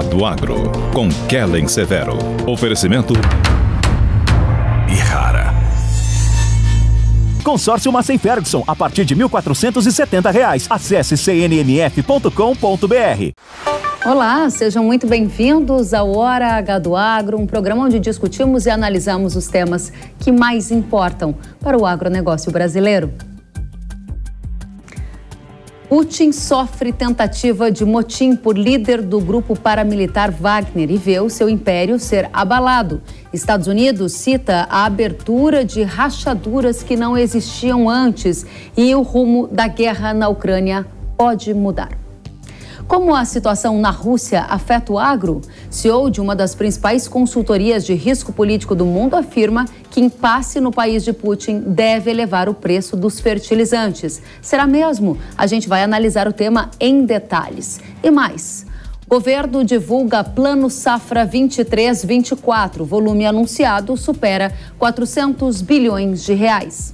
do Agro, com Kellen Severo. Oferecimento Ihara. Consórcio Massey Ferguson, a partir de R$ 1.470. Acesse cnmf.com.br. Olá, sejam muito bem-vindos ao Hora H do Agro, um programa onde discutimos e analisamos os temas que mais importam para o agronegócio brasileiro. Putin sofre tentativa de motim por líder do grupo paramilitar Wagner e vê o seu império ser abalado. Estados Unidos cita a abertura de rachaduras que não existiam antes e o rumo da guerra na Ucrânia pode mudar. Como a situação na Rússia afeta o agro? CEO de uma das principais consultorias de risco político do mundo afirma que impasse no país de Putin deve elevar o preço dos fertilizantes. Será mesmo? A gente vai analisar o tema em detalhes. E mais, governo divulga Plano Safra 23-24. Volume anunciado supera 400 bilhões de reais.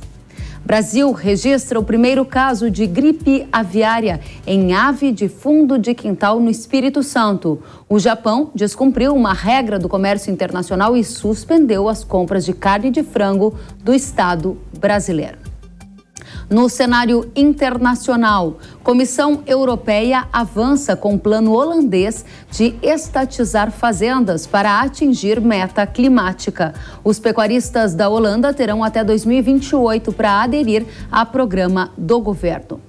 Brasil registra o primeiro caso de gripe aviária em ave de fundo de quintal no Espírito Santo. O Japão descumpriu uma regra do comércio internacional e suspendeu as compras de carne de frango do Estado brasileiro. No cenário internacional, Comissão Europeia avança com o plano holandês de estatizar fazendas para atingir meta climática. Os pecuaristas da Holanda terão até 2028 para aderir ao programa do governo.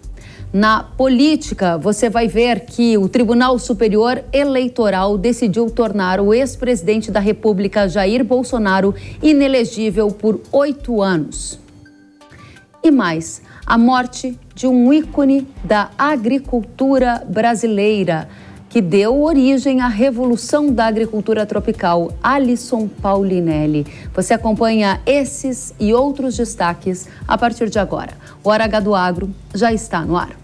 Na política, você vai ver que o Tribunal Superior Eleitoral decidiu tornar o ex-presidente da República, Jair Bolsonaro, inelegível por 8 anos. E mais, a morte de um ícone da agricultura brasileira, que deu origem à revolução da agricultura tropical, Alisson Paulinelli. Você acompanha esses e outros destaques a partir de agora. O Hora H do Agro já está no ar.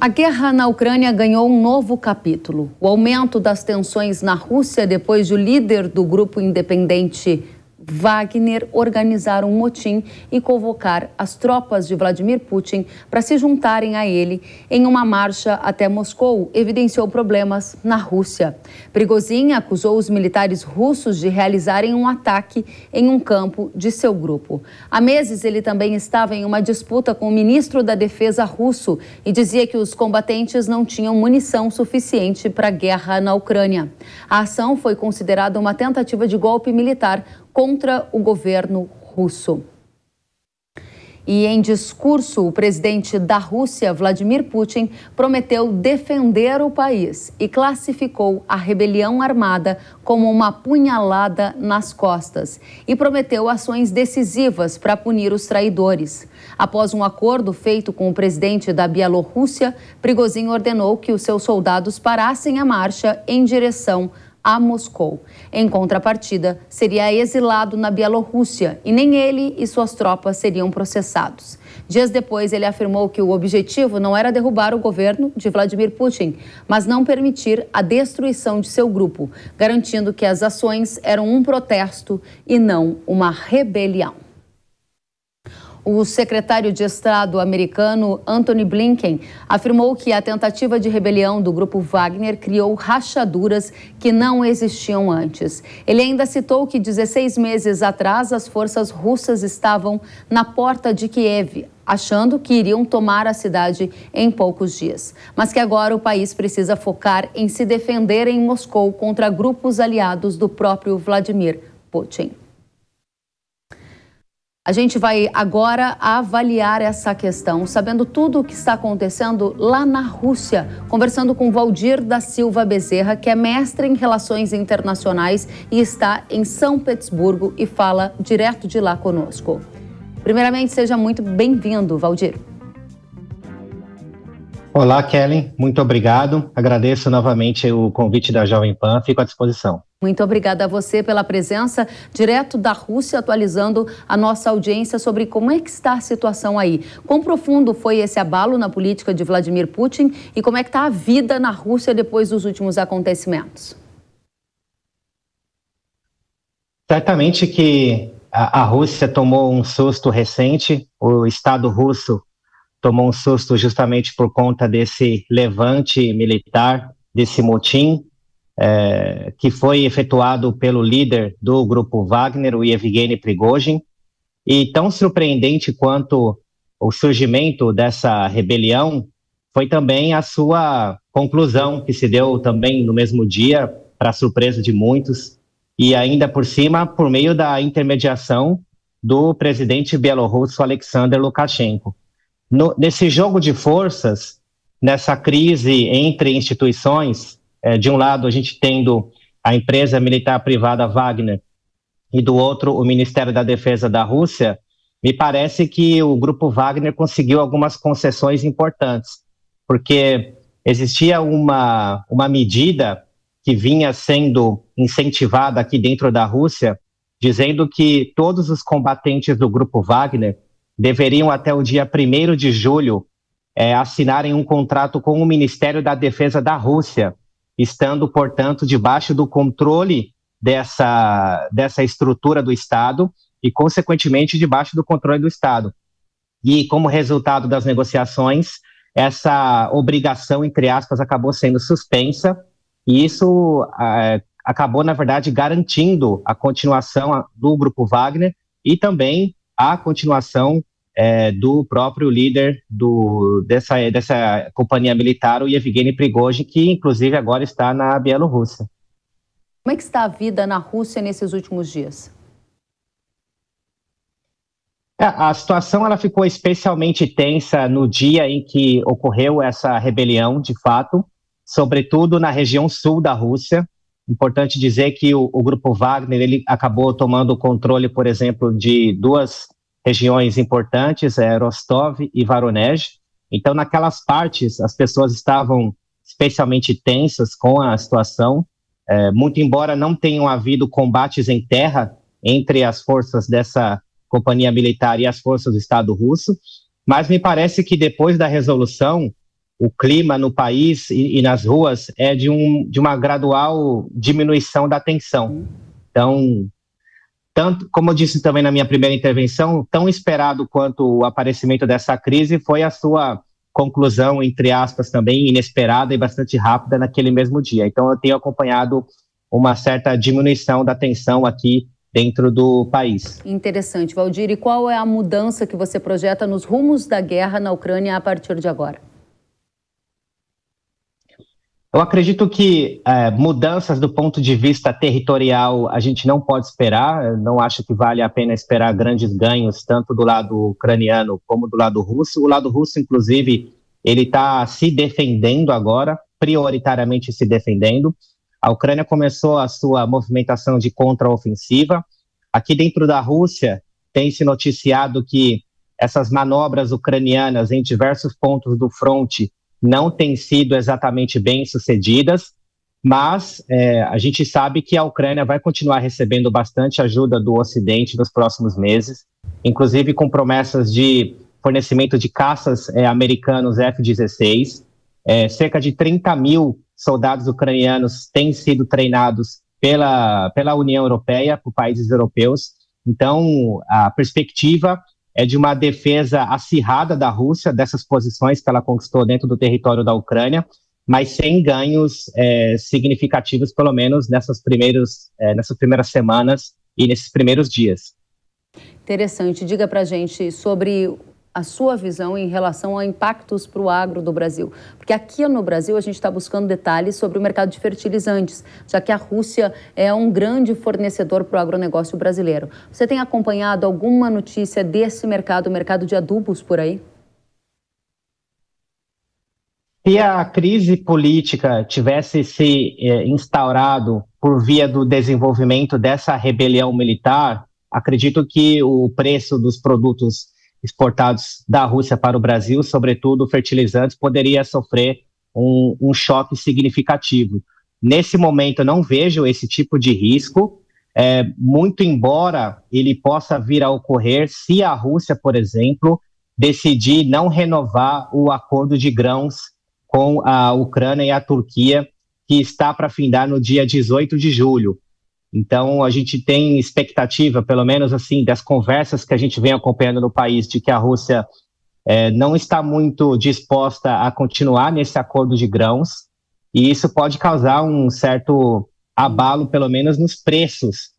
A guerra na Ucrânia ganhou um novo capítulo. O aumento das tensões na Rússia depois de o líder do grupo independente Wagner organizar um motim e convocar as tropas de Vladimir Putin para se juntarem a ele em uma marcha até Moscou, evidenciou problemas na Rússia. Prigozhin acusou os militares russos de realizarem um ataque em um campo de seu grupo. Há meses ele também estava em uma disputa com o ministro da Defesa russo e dizia que os combatentes não tinham munição suficiente para a guerra na Ucrânia. A ação foi considerada uma tentativa de golpe militar contra o governo russo. E em discurso, o presidente da Rússia, Vladimir Putin, prometeu defender o país e classificou a rebelião armada como uma punhalada nas costas e prometeu ações decisivas para punir os traidores. Após um acordo feito com o presidente da Bielorrússia, Prigozhin ordenou que os seus soldados parassem a marcha em direção a Moscou. Em contrapartida, seria exilado na Bielorrússia e nem ele e suas tropas seriam processados. Dias depois, ele afirmou que o objetivo não era derrubar o governo de Vladimir Putin, mas não permitir a destruição de seu grupo, garantindo que as ações eram um protesto e não uma rebelião. O secretário de Estado americano Antony Blinken afirmou que a tentativa de rebelião do grupo Wagner criou rachaduras que não existiam antes. Ele ainda citou que 16 meses atrás as forças russas estavam na porta de Kiev, achando que iriam tomar a cidade em poucos dias, mas que agora o país precisa focar em se defender em Moscou contra grupos aliados do próprio Vladimir Putin. A gente vai agora avaliar essa questão, sabendo tudo o que está acontecendo lá na Rússia, conversando com Valdir da Silva Bezerra, que é mestre em Relações Internacionais e está em São Petersburgo e fala direto de lá conosco. Primeiramente, seja muito bem-vindo, Valdir. Olá, Kellen. Muito obrigado. Agradeço novamente o convite da Jovem Pan. Fico à disposição. Muito obrigada a você pela presença, direto da Rússia, atualizando a nossa audiência sobre como é que está a situação aí. Quão profundo foi esse abalo na política de Vladimir Putin e como é que está a vida na Rússia depois dos últimos acontecimentos? Certamente que a Rússia tomou um susto recente, o Estado russo tomou um susto justamente por conta desse levante militar desse motim, que foi efetuado pelo líder do grupo Wagner, o Yevgeny Prigozhin, e tão surpreendente quanto o surgimento dessa rebelião foi também a sua conclusão, que se deu também no mesmo dia, para surpresa de muitos, e ainda por cima, por meio da intermediação do presidente bielorrusso Alexander Lukashenko. Nesse jogo de forças, nessa crise entre instituições, de um lado a gente tendo a empresa militar privada Wagner e do outro o Ministério da Defesa da Rússia, me parece que o grupo Wagner conseguiu algumas concessões importantes, porque existia uma medida que vinha sendo incentivada aqui dentro da Rússia, dizendo que todos os combatentes do grupo Wagner deveriam até o dia 1º de julho assinarem um contrato com o Ministério da Defesa da Rússia, estando, portanto, debaixo do controle dessa estrutura do Estado e, consequentemente, debaixo do controle do Estado. E, como resultado das negociações, essa obrigação, entre aspas, acabou sendo suspensa, e isso acabou, na verdade, garantindo a continuação do grupo Wagner e também a continuação do próprio líder dessa companhia militar, o Yevgeny Prigozhin, que inclusive agora está na Bielorrússia. Como é que está a vida na Rússia nesses últimos dias? A situação ela ficou especialmente tensa no dia em que ocorreu essa rebelião, de fato, sobretudo na região sul da Rússia. Importante dizer que o grupo Wagner ele acabou tomando o controle, por exemplo, de duas regiões importantes, Rostov e Voronezh. Então, naquelas partes, as pessoas estavam especialmente tensas com a situação, muito embora não tenham havido combates em terra entre as forças dessa companhia militar e as forças do Estado russo, mas me parece que depois da resolução, o clima no país e nas ruas é de uma gradual diminuição da tensão. Então, tanto, como eu disse também na minha primeira intervenção, tão esperado quanto o aparecimento dessa crise foi a sua conclusão, entre aspas, também inesperada e bastante rápida naquele mesmo dia. Então, eu tenho acompanhado uma certa diminuição da tensão aqui dentro do país. Interessante, Valdir. E qual é a mudança que você projeta nos rumos da guerra na Ucrânia a partir de agora? Eu acredito que mudanças do ponto de vista territorial a gente não pode esperar. Eu não acho que vale a pena esperar grandes ganhos, tanto do lado ucraniano como do lado russo. O lado russo, inclusive, ele está se defendendo agora, prioritariamente se defendendo. A Ucrânia começou a sua movimentação de contraofensiva. Aqui dentro da Rússia, tem se noticiado que essas manobras ucranianas em diversos pontos do fronte não têm sido exatamente bem sucedidas, mas a gente sabe que a Ucrânia vai continuar recebendo bastante ajuda do Ocidente nos próximos meses, inclusive com promessas de fornecimento de caças americanos F-16. Cerca de 30 mil soldados ucranianos têm sido treinados pela União Europeia, por países europeus. Então, a perspectiva é de uma defesa acirrada da Rússia, dessas posições que ela conquistou dentro do território da Ucrânia, mas sem ganhos significativos, pelo menos nessas primeiras semanas e nesses primeiros dias. Interessante. Diga para a gente sobre a sua visão em relação a impactos para o agro do Brasil. Porque aqui no Brasil a gente está buscando detalhes sobre o mercado de fertilizantes, já que a Rússia é um grande fornecedor para o agronegócio brasileiro. Você tem acompanhado alguma notícia desse mercado, o mercado de adubos por aí? Se a crise política tivesse se instaurado por via do desenvolvimento dessa rebelião militar, acredito que o preço dos produtos exportados da Rússia para o Brasil, sobretudo fertilizantes, poderia sofrer um choque significativo. Nesse momento, eu não vejo esse tipo de risco, muito embora ele possa vir a ocorrer se a Rússia, por exemplo, decidir não renovar o acordo de grãos com a Ucrânia e a Turquia, que está para findar no dia 18 de julho. Então, a gente tem expectativa, pelo menos assim, das conversas que a gente vem acompanhando no país, de que a Rússia não está muito disposta a continuar nesse acordo de grãos. e isso pode causar um certo abalo, pelo menos nos preços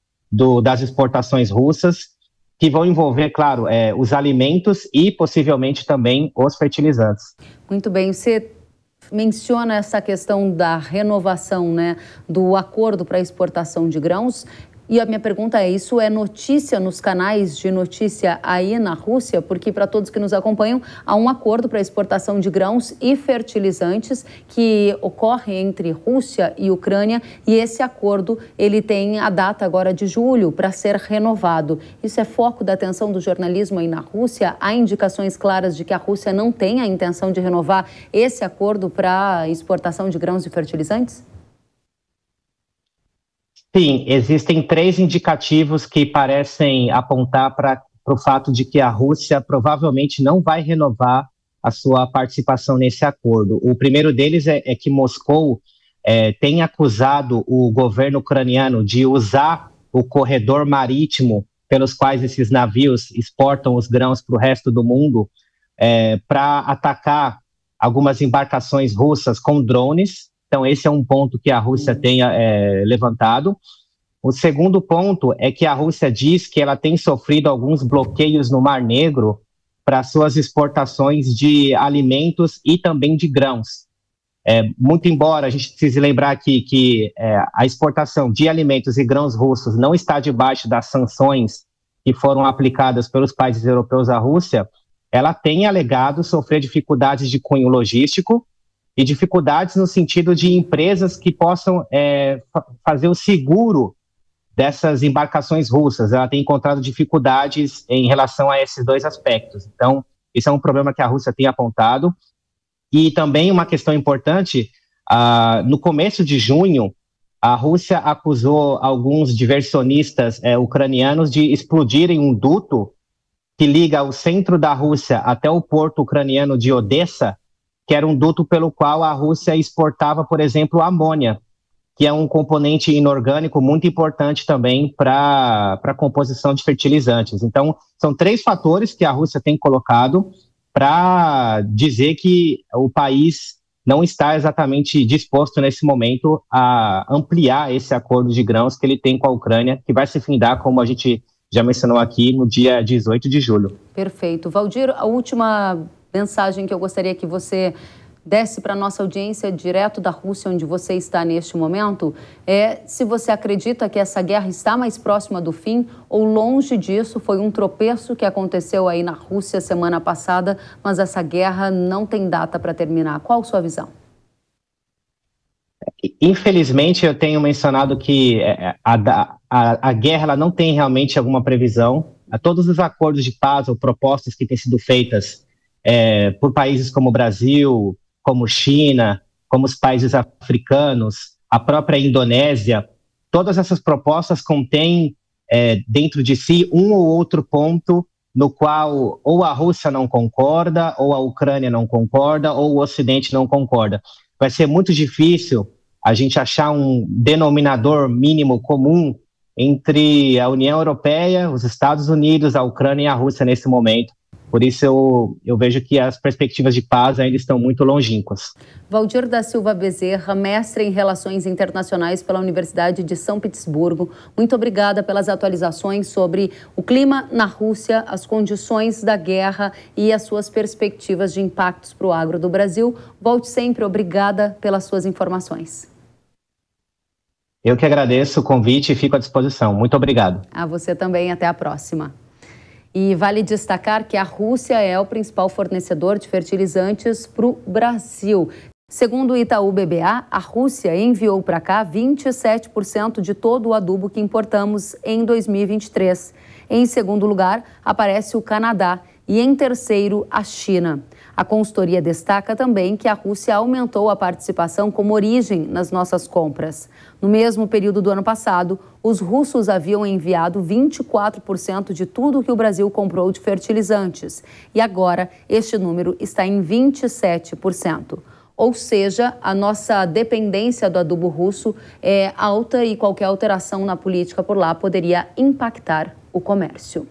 das exportações russas, que vão envolver, claro, os alimentos e possivelmente também os fertilizantes. Muito bem, você menciona essa questão da renovação, né, do acordo para exportação de grãos. E a minha pergunta é, isso é notícia nos canais de notícia aí na Rússia? Porque para todos que nos acompanham, há um acordo para exportação de grãos e fertilizantes que ocorre entre Rússia e Ucrânia, e esse acordo ele tem a data agora de julho para ser renovado. Isso é foco da atenção do jornalismo aí na Rússia? Há indicações claras de que a Rússia não tem a intenção de renovar esse acordo para exportação de grãos e fertilizantes? Sim, existem 3 indicativos que parecem apontar para o fato de que a Rússia provavelmente não vai renovar a sua participação nesse acordo. O primeiro deles é que Moscou tem acusado o governo ucraniano de usar o corredor marítimo pelos quais esses navios exportam os grãos para o resto do mundo para atacar algumas embarcações russas com drones. Então, esse é um ponto que a Rússia tem levantado. O segundo ponto é que a Rússia diz que ela tem sofrido alguns bloqueios no Mar Negro para suas exportações de alimentos e também de grãos. Muito embora a gente precise lembrar aqui que a exportação de alimentos e grãos russos não está debaixo das sanções que foram aplicadas pelos países europeus à Rússia, ela tem alegado sofrer dificuldades de cunho logístico e dificuldades no sentido de empresas que possam fazer o seguro dessas embarcações russas. Ela tem encontrado dificuldades em relação a esses 2 aspectos. Então, esse é um problema que a Rússia tem apontado. E também uma questão importante, no começo de junho, a Rússia acusou alguns diversionistas ucranianos de explodirem um duto que liga o centro da Rússia até o porto ucraniano de Odessa, que era um duto pelo qual a Rússia exportava, por exemplo, amônia, que é um componente inorgânico muito importante também para a composição de fertilizantes. Então, são 3 fatores que a Rússia tem colocado para dizer que o país não está exatamente disposto nesse momento a ampliar esse acordo de grãos que ele tem com a Ucrânia, que vai se findar, como a gente já mencionou aqui, no dia 18 de julho. Perfeito. Valdir, a última mensagem que eu gostaria que você desse para a nossa audiência direto da Rússia, onde você está neste momento, é se você acredita que essa guerra está mais próxima do fim ou longe disso, foi um tropeço que aconteceu aí na Rússia semana passada, mas essa guerra não tem data para terminar. Qual a sua visão? Infelizmente, eu tenho mencionado que a guerra ela não tem realmente alguma previsão. Todos os acordos de paz ou propostas que têm sido feitas por países como o Brasil, como China, como os países africanos, a própria Indonésia, todas essas propostas contêm dentro de si um ou outro ponto no qual ou a Rússia não concorda, ou a Ucrânia não concorda, ou o Ocidente não concorda. Vai ser muito difícil a gente achar um denominador mínimo comum entre a União Europeia, os Estados Unidos, a Ucrânia e a Rússia nesse momento. Por isso eu vejo que as perspectivas de paz ainda estão muito longínquas. Valdir da Silva Bezerra, mestre em Relações Internacionais pela Universidade de São Petersburgo. Muito obrigada pelas atualizações sobre o clima na Rússia, as condições da guerra e as suas perspectivas de impactos para o agro do Brasil. Volte sempre, obrigada pelas suas informações. Eu que agradeço o convite e fico à disposição. Muito obrigado. A você também, até a próxima. E vale destacar que a Rússia é o principal fornecedor de fertilizantes para o Brasil. Segundo o Itaú BBA, a Rússia enviou para cá 27% de todo o adubo que importamos em 2023. Em segundo lugar, aparece o Canadá e em terceiro, a China. A consultoria destaca também que a Rússia aumentou a participação como origem nas nossas compras. No mesmo período do ano passado, os russos haviam enviado 24% de tudo que o Brasil comprou de fertilizantes. E agora, este número está em 27%. Ou seja, a nossa dependência do adubo russo é alta e qualquer alteração na política por lá poderia impactar o comércio.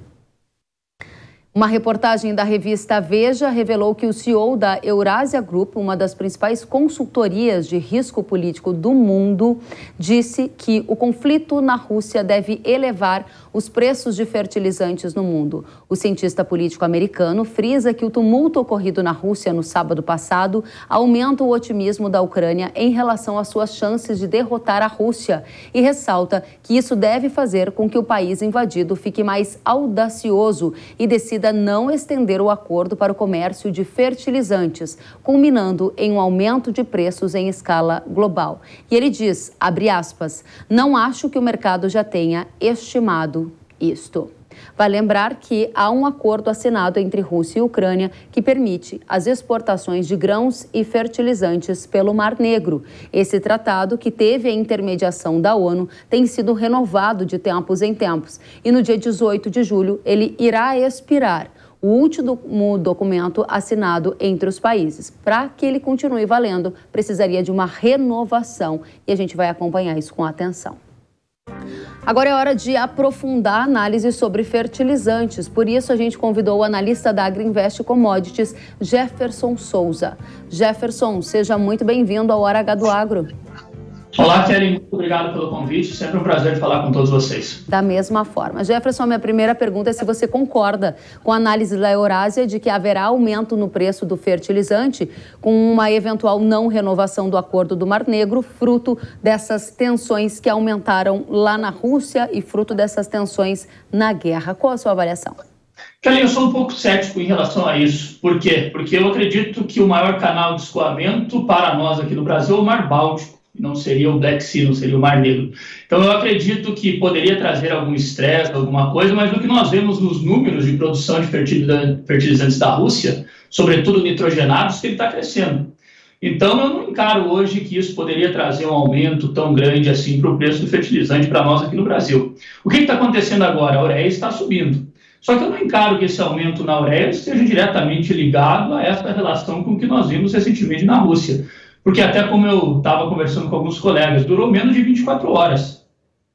Uma reportagem da revista Veja revelou que o CEO da Eurasia Group, uma das principais consultorias de risco político do mundo, disse que o conflito na Rússia deve elevar os preços de fertilizantes no mundo. O cientista político americano frisa que o tumulto ocorrido na Rússia no sábado passado aumenta o otimismo da Ucrânia em relação às suas chances de derrotar a Rússia e ressalta que isso deve fazer com que o país invadido fique mais audacioso e decida não estender o acordo para o comércio de fertilizantes, culminando em um aumento de preços em escala global. E ele diz, abre aspas, não acho que o mercado já tenha estimado isto. Vale lembrar que há um acordo assinado entre Rússia e Ucrânia que permite as exportações de grãos e fertilizantes pelo Mar Negro. Esse tratado, que teve a intermediação da ONU, tem sido renovado de tempos em tempos e no dia 18 de julho ele irá expirar. O último documento assinado entre os países. Para que ele continue valendo, precisaria de uma renovação e a gente vai acompanhar isso com atenção. Agora é hora de aprofundar a análise sobre fertilizantes. Por isso, a gente convidou o analista da Agriinvest Commodities, Jefferson Souza. Jefferson, seja muito bem-vindo ao Hora H do Agro. Olá, Kelly. Muito obrigado pelo convite. Sempre um prazer falar com todos vocês. Da mesma forma. Jefferson, minha primeira pergunta é se você concorda com a análise da Eurasia de que haverá aumento no preço do fertilizante com uma eventual não renovação do Acordo do Mar Negro, fruto dessas tensões que aumentaram lá na Rússia e fruto dessas tensões na guerra. Qual a sua avaliação? Kelly, eu sou um pouco cético em relação a isso. Por quê? Porque eu acredito que o maior canal de escoamento para nós aqui no Brasil é o Mar Báltico. Não seria o Black Sea, não seria o Mar Negro. Então, eu acredito que poderia trazer algum estresse, alguma coisa, mas o que nós vemos nos números de produção de fertilizantes da Rússia, sobretudo nitrogenados, que ele está crescendo. Então, eu não encaro hoje que isso poderia trazer um aumento tão grande assim para o preço do fertilizante para nós aqui no Brasil. O que está acontecendo agora? A ureia está subindo. Só que eu não encaro que esse aumento na ureia esteja diretamente ligado a essa relação com o que nós vimos recentemente na Rússia. Porque até como eu estava conversando com alguns colegas, durou menos de 24 horas.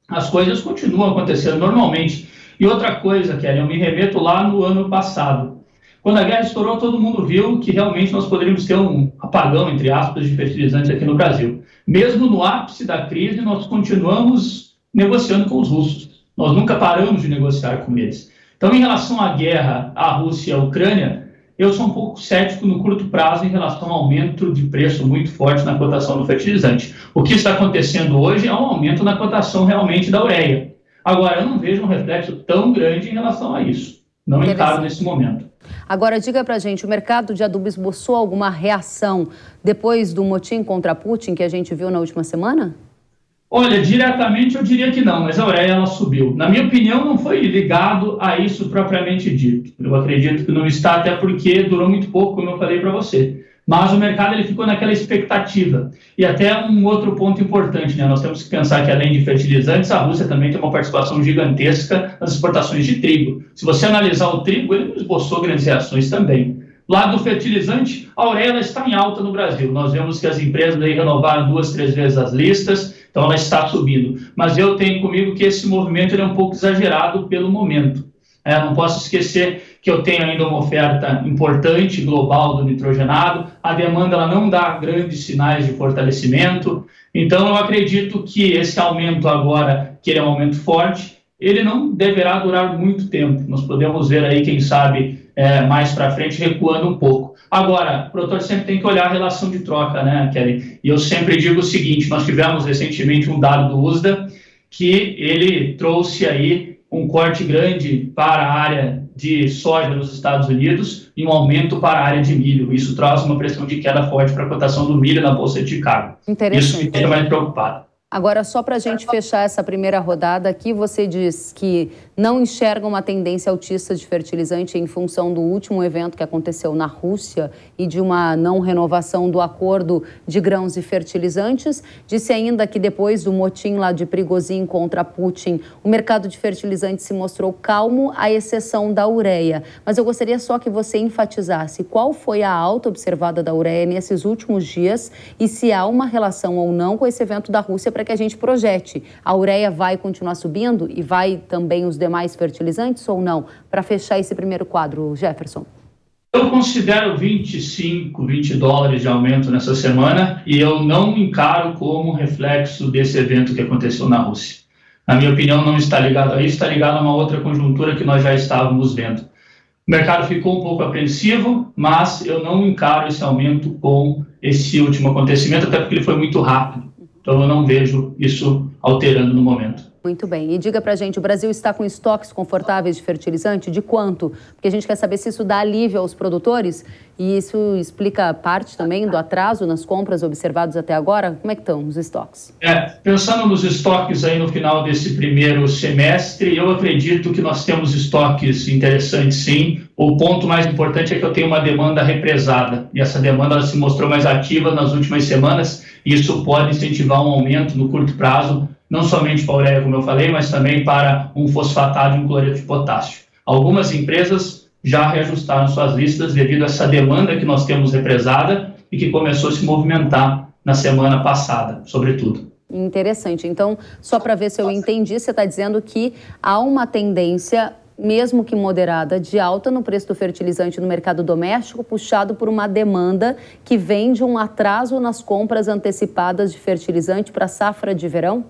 As coisas continuam acontecendo normalmente. E outra coisa, Kelly, eu me remeto lá no ano passado. Quando a guerra estourou, todo mundo viu que realmente nós poderíamos ter um apagão, entre aspas, de fertilizantes aqui no Brasil. Mesmo no ápice da crise, nós continuamos negociando com os russos. Nós nunca paramos de negociar com eles. Então, em relação à guerra, à Rússia e à Ucrânia, eu sou um pouco cético no curto prazo em relação ao aumento de preço muito forte na cotação do fertilizante. O que está acontecendo hoje é um aumento na cotação realmente da ureia. Agora, eu não vejo um reflexo tão grande em relação a isso. Não encaro nesse momento. Agora, diga pra gente, o mercado de adubo esboçou alguma reação depois do motim contra Putin que a gente viu na última semana? Olha, diretamente eu diria que não, mas a ureia ela subiu. Na minha opinião, não foi ligado a isso propriamente dito. Eu acredito que não está, até porque durou muito pouco, como eu falei para você. Mas o mercado ele ficou naquela expectativa. E até um outro ponto importante, né? Nós temos que pensar que além de fertilizantes, a Rússia também tem uma participação gigantesca nas exportações de trigo. Se você analisar o trigo, ele não esboçou grandes reações também. Lá do fertilizante, a ureia ela está em alta no Brasil. Nós vemos que as empresas aí renovaram 2, 3 vezes as listas, então ela está subindo. Mas eu tenho comigo que esse movimento ele é um pouco exagerado pelo momento. Não posso esquecer que eu tenho ainda uma oferta importante, global, do nitrogenado. A demanda ela não dá grandes sinais de fortalecimento. Então, eu acredito que esse aumento agora, que ele é um aumento forte, ele não deverá durar muito tempo. Nós podemos ver aí, quem sabe, mais para frente, recuando um pouco. Agora, o produtor sempre tem que olhar a relação de troca, né, Kelly? E eu sempre digo o seguinte, nós tivemos recentemente um dado do USDA que ele trouxe aí um corte grande para a área de soja nos Estados Unidos e um aumento para a área de milho. Isso traz uma pressão de queda forte para a cotação do milho na Bolsa de Chicago. Isso me deixa mais preocupado. Agora, só para a gente fechar essa primeira rodada aqui, você diz que não enxerga uma tendência altista de fertilizante em função do último evento que aconteceu na Rússia e de uma não renovação do acordo de grãos e fertilizantes. Disse ainda que depois do motim lá de Prigozhin contra Putin, o mercado de fertilizantes se mostrou calmo, à exceção da ureia. Mas eu gostaria só que você enfatizasse qual foi a alta observada da ureia nesses últimos dias e se há uma relação ou não com esse evento da Rússia para que a gente projete. A ureia vai continuar subindo e vai também os demais fertilizantes ou não? Para fechar esse primeiro quadro, Jefferson. Eu considero 25, 20 dólares de aumento nessa semana e eu não encaro como reflexo desse evento que aconteceu na Rússia. Na minha opinião, não está ligado a isso, está ligado a uma outra conjuntura que nós já estávamos vendo. O mercado ficou um pouco apreensivo, mas eu não encaro esse aumento com esse último acontecimento, até porque ele foi muito rápido. Então eu não vejo isso alterando no momento. Muito bem. E diga pra gente, o Brasil está com estoques confortáveis de fertilizante? De quanto? Porque a gente quer saber se isso dá alívio aos produtores e isso explica parte também do atraso nas compras observados até agora. Como é que estão os estoques? Pensando nos estoques aí no final desse primeiro semestre, eu acredito que nós temos estoques interessantes sim. O ponto mais importante é que eu tenho uma demanda represada e essa demanda ela se mostrou mais ativa nas últimas semanas e isso pode incentivar um aumento no curto prazo, não somente para a ureia, como eu falei, mas também para um fosfatado e um cloreto de potássio. Algumas empresas já reajustaram suas listas devido a essa demanda que nós temos represada e que começou a se movimentar na semana passada, sobretudo. Interessante. Então, só para ver se eu entendi, você está dizendo que há uma tendência, mesmo que moderada, de alta no preço do fertilizante no mercado doméstico, puxado por uma demanda que vem de um atraso nas compras antecipadas de fertilizante para a safra de verão?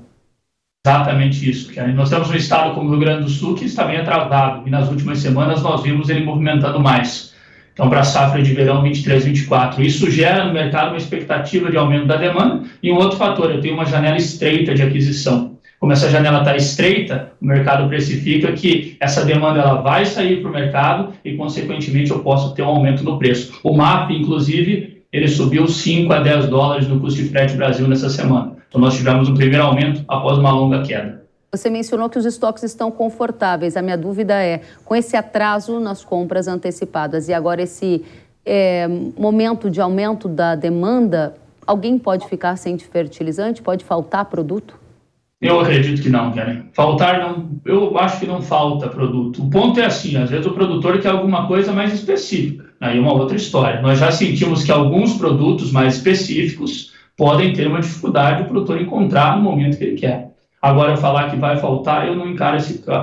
Exatamente isso, Kelly. Nós temos um estado como o Rio Grande do Sul que está bem atrasado e nas últimas semanas nós vimos ele movimentando mais. Então, para a safra de verão 23-24, isso gera no mercado uma expectativa de aumento da demanda e um outro fator, eu tenho uma janela estreita de aquisição. Como essa janela está estreita, o mercado precifica que essa demanda ela vai sair para o mercado e, consequentemente, eu posso ter um aumento no preço. O MAP, inclusive, ele subiu 5 a 10 dólares no custo de frete Brasil nessa semana. Então, nós tivemos um primeiro aumento após uma longa queda. Você mencionou que os estoques estão confortáveis. A minha dúvida é, com esse atraso nas compras antecipadas e agora esse momento de aumento da demanda, alguém pode ficar sem fertilizante? Pode faltar produto? Eu acredito que não, Karen. Faltar não, eu acho que não falta produto. O ponto é assim, às vezes o produtor quer alguma coisa mais específica. Aí é uma outra história. Nós já sentimos que alguns produtos mais específicos podem ter uma dificuldade o produtor encontrar no momento que ele quer. Agora, eu falar que vai faltar, eu não encaro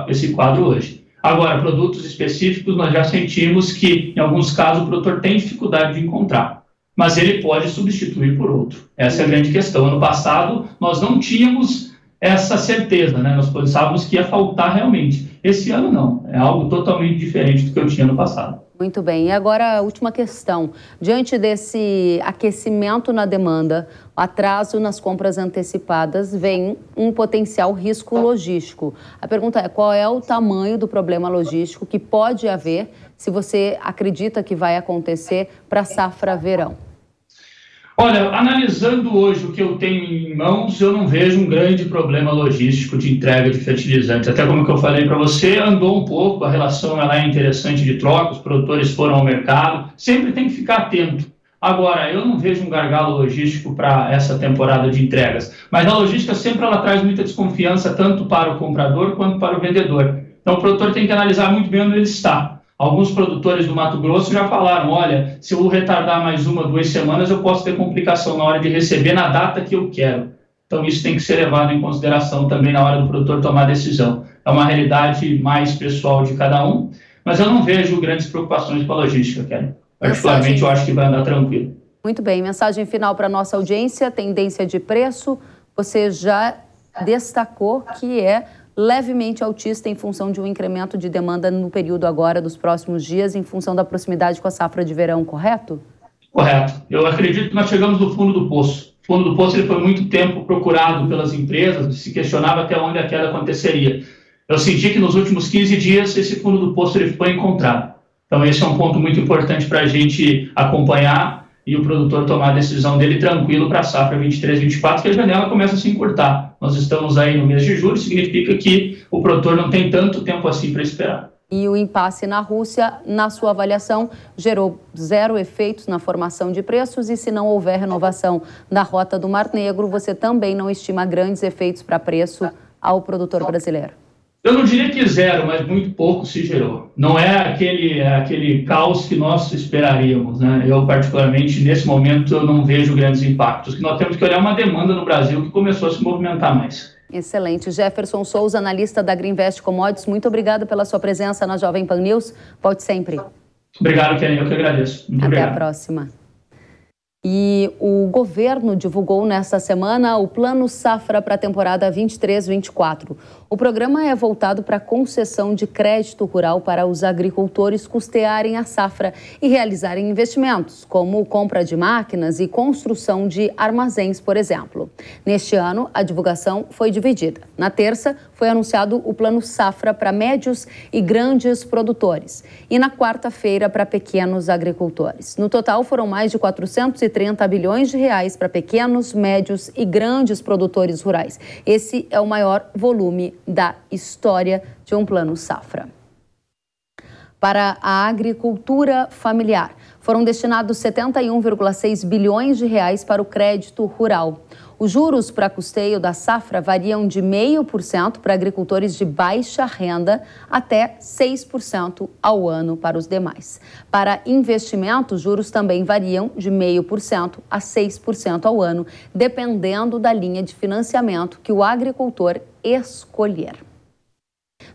esse quadro hoje. Agora, produtos específicos, nós já sentimos que, em alguns casos, o produtor tem dificuldade de encontrar, mas ele pode substituir por outro. Essa é a grande questão. Ano passado, nós não tínhamos essa certeza, né? Nós pensávamos que ia faltar realmente. Esse ano, não. É algo totalmente diferente do que eu tinha no passado. Muito bem. E agora, a última questão. Diante desse aquecimento na demanda, atraso nas compras antecipadas, vem um potencial risco logístico. A pergunta é, qual é o tamanho do problema logístico que pode haver, se você acredita que vai acontecer para a safra verão? Olha, analisando hoje o que eu tenho em mãos, eu não vejo um grande problema logístico de entrega de fertilizantes. Até como que eu falei para você, andou um pouco, a relação ela é interessante de troca, os produtores foram ao mercado, sempre tem que ficar atento. Agora, eu não vejo um gargalo logístico para essa temporada de entregas, mas a logística sempre ela traz muita desconfiança, tanto para o comprador quanto para o vendedor. Então, o produtor tem que analisar muito bem onde ele está. Alguns produtores do Mato Grosso já falaram, olha, se eu retardar mais 1 ou 2 semanas, eu posso ter complicação na hora de receber na data que eu quero. Então, isso tem que ser levado em consideração também na hora do produtor tomar a decisão. É uma realidade mais pessoal de cada um, mas eu não vejo grandes preocupações com a logística, Kelly. Particularmente, eu acho que vai andar tranquilo. Muito bem. Mensagem final para a nossa audiência, tendência de preço. Você já destacou que é levemente altista em função de um incremento de demanda no período agora dos próximos dias, em função da proximidade com a safra de verão, correto? Correto. Eu acredito que nós chegamos no fundo do poço. O fundo do poço ele foi muito tempo procurado pelas empresas, se questionava até onde a queda aconteceria. Eu senti que nos últimos 15 dias esse fundo do poço ele foi encontrado. Então esse é um ponto muito importante para a gente acompanhar e o produtor tomar a decisão dele tranquilo para a safra 23-24, que a janela começa a se encurtar. Nós estamos aí no mês de julho, significa que o produtor não tem tanto tempo assim para esperar. E o impasse na Rússia, na sua avaliação, gerou 0 efeitos na formação de preços e se não houver renovação da rota do Mar Negro, você também não estima grandes efeitos para preço ao produtor brasileiro? Eu não diria que zero, mas muito pouco se gerou. Não é aquele caos que nós esperaríamos, né? Eu, particularmente, nesse momento, eu não vejo grandes impactos. Nós temos que olhar uma demanda no Brasil que começou a se movimentar mais. Excelente. Jefferson Souza, analista da Greenvest Commodities, muito obrigado pela sua presença na Jovem Pan News. Volte sempre. Obrigado, Kelly. Eu que agradeço. Muito obrigado. Até a próxima. E o governo divulgou nesta semana o Plano Safra para a temporada 23-24. O programa é voltado para a concessão de crédito rural para os agricultores custearem a safra e realizarem investimentos, como compra de máquinas e construção de armazéns, por exemplo. Neste ano, a divulgação foi dividida. Na terça, foi anunciado o Plano Safra para médios e grandes produtores e na quarta-feira para pequenos agricultores. No total, foram mais de 430 bilhões de reais para pequenos, médios e grandes produtores rurais. Esse é o maior volume da história de um Plano Safra. Para a agricultura familiar, foram destinados 71,6 bilhões de reais para o crédito rural. Os juros para custeio da safra variam de 0,5% para agricultores de baixa renda até 6% ao ano para os demais. Para investimentos, os juros também variam de 0,5% a 6% ao ano, dependendo da linha de financiamento que o agricultor escolher.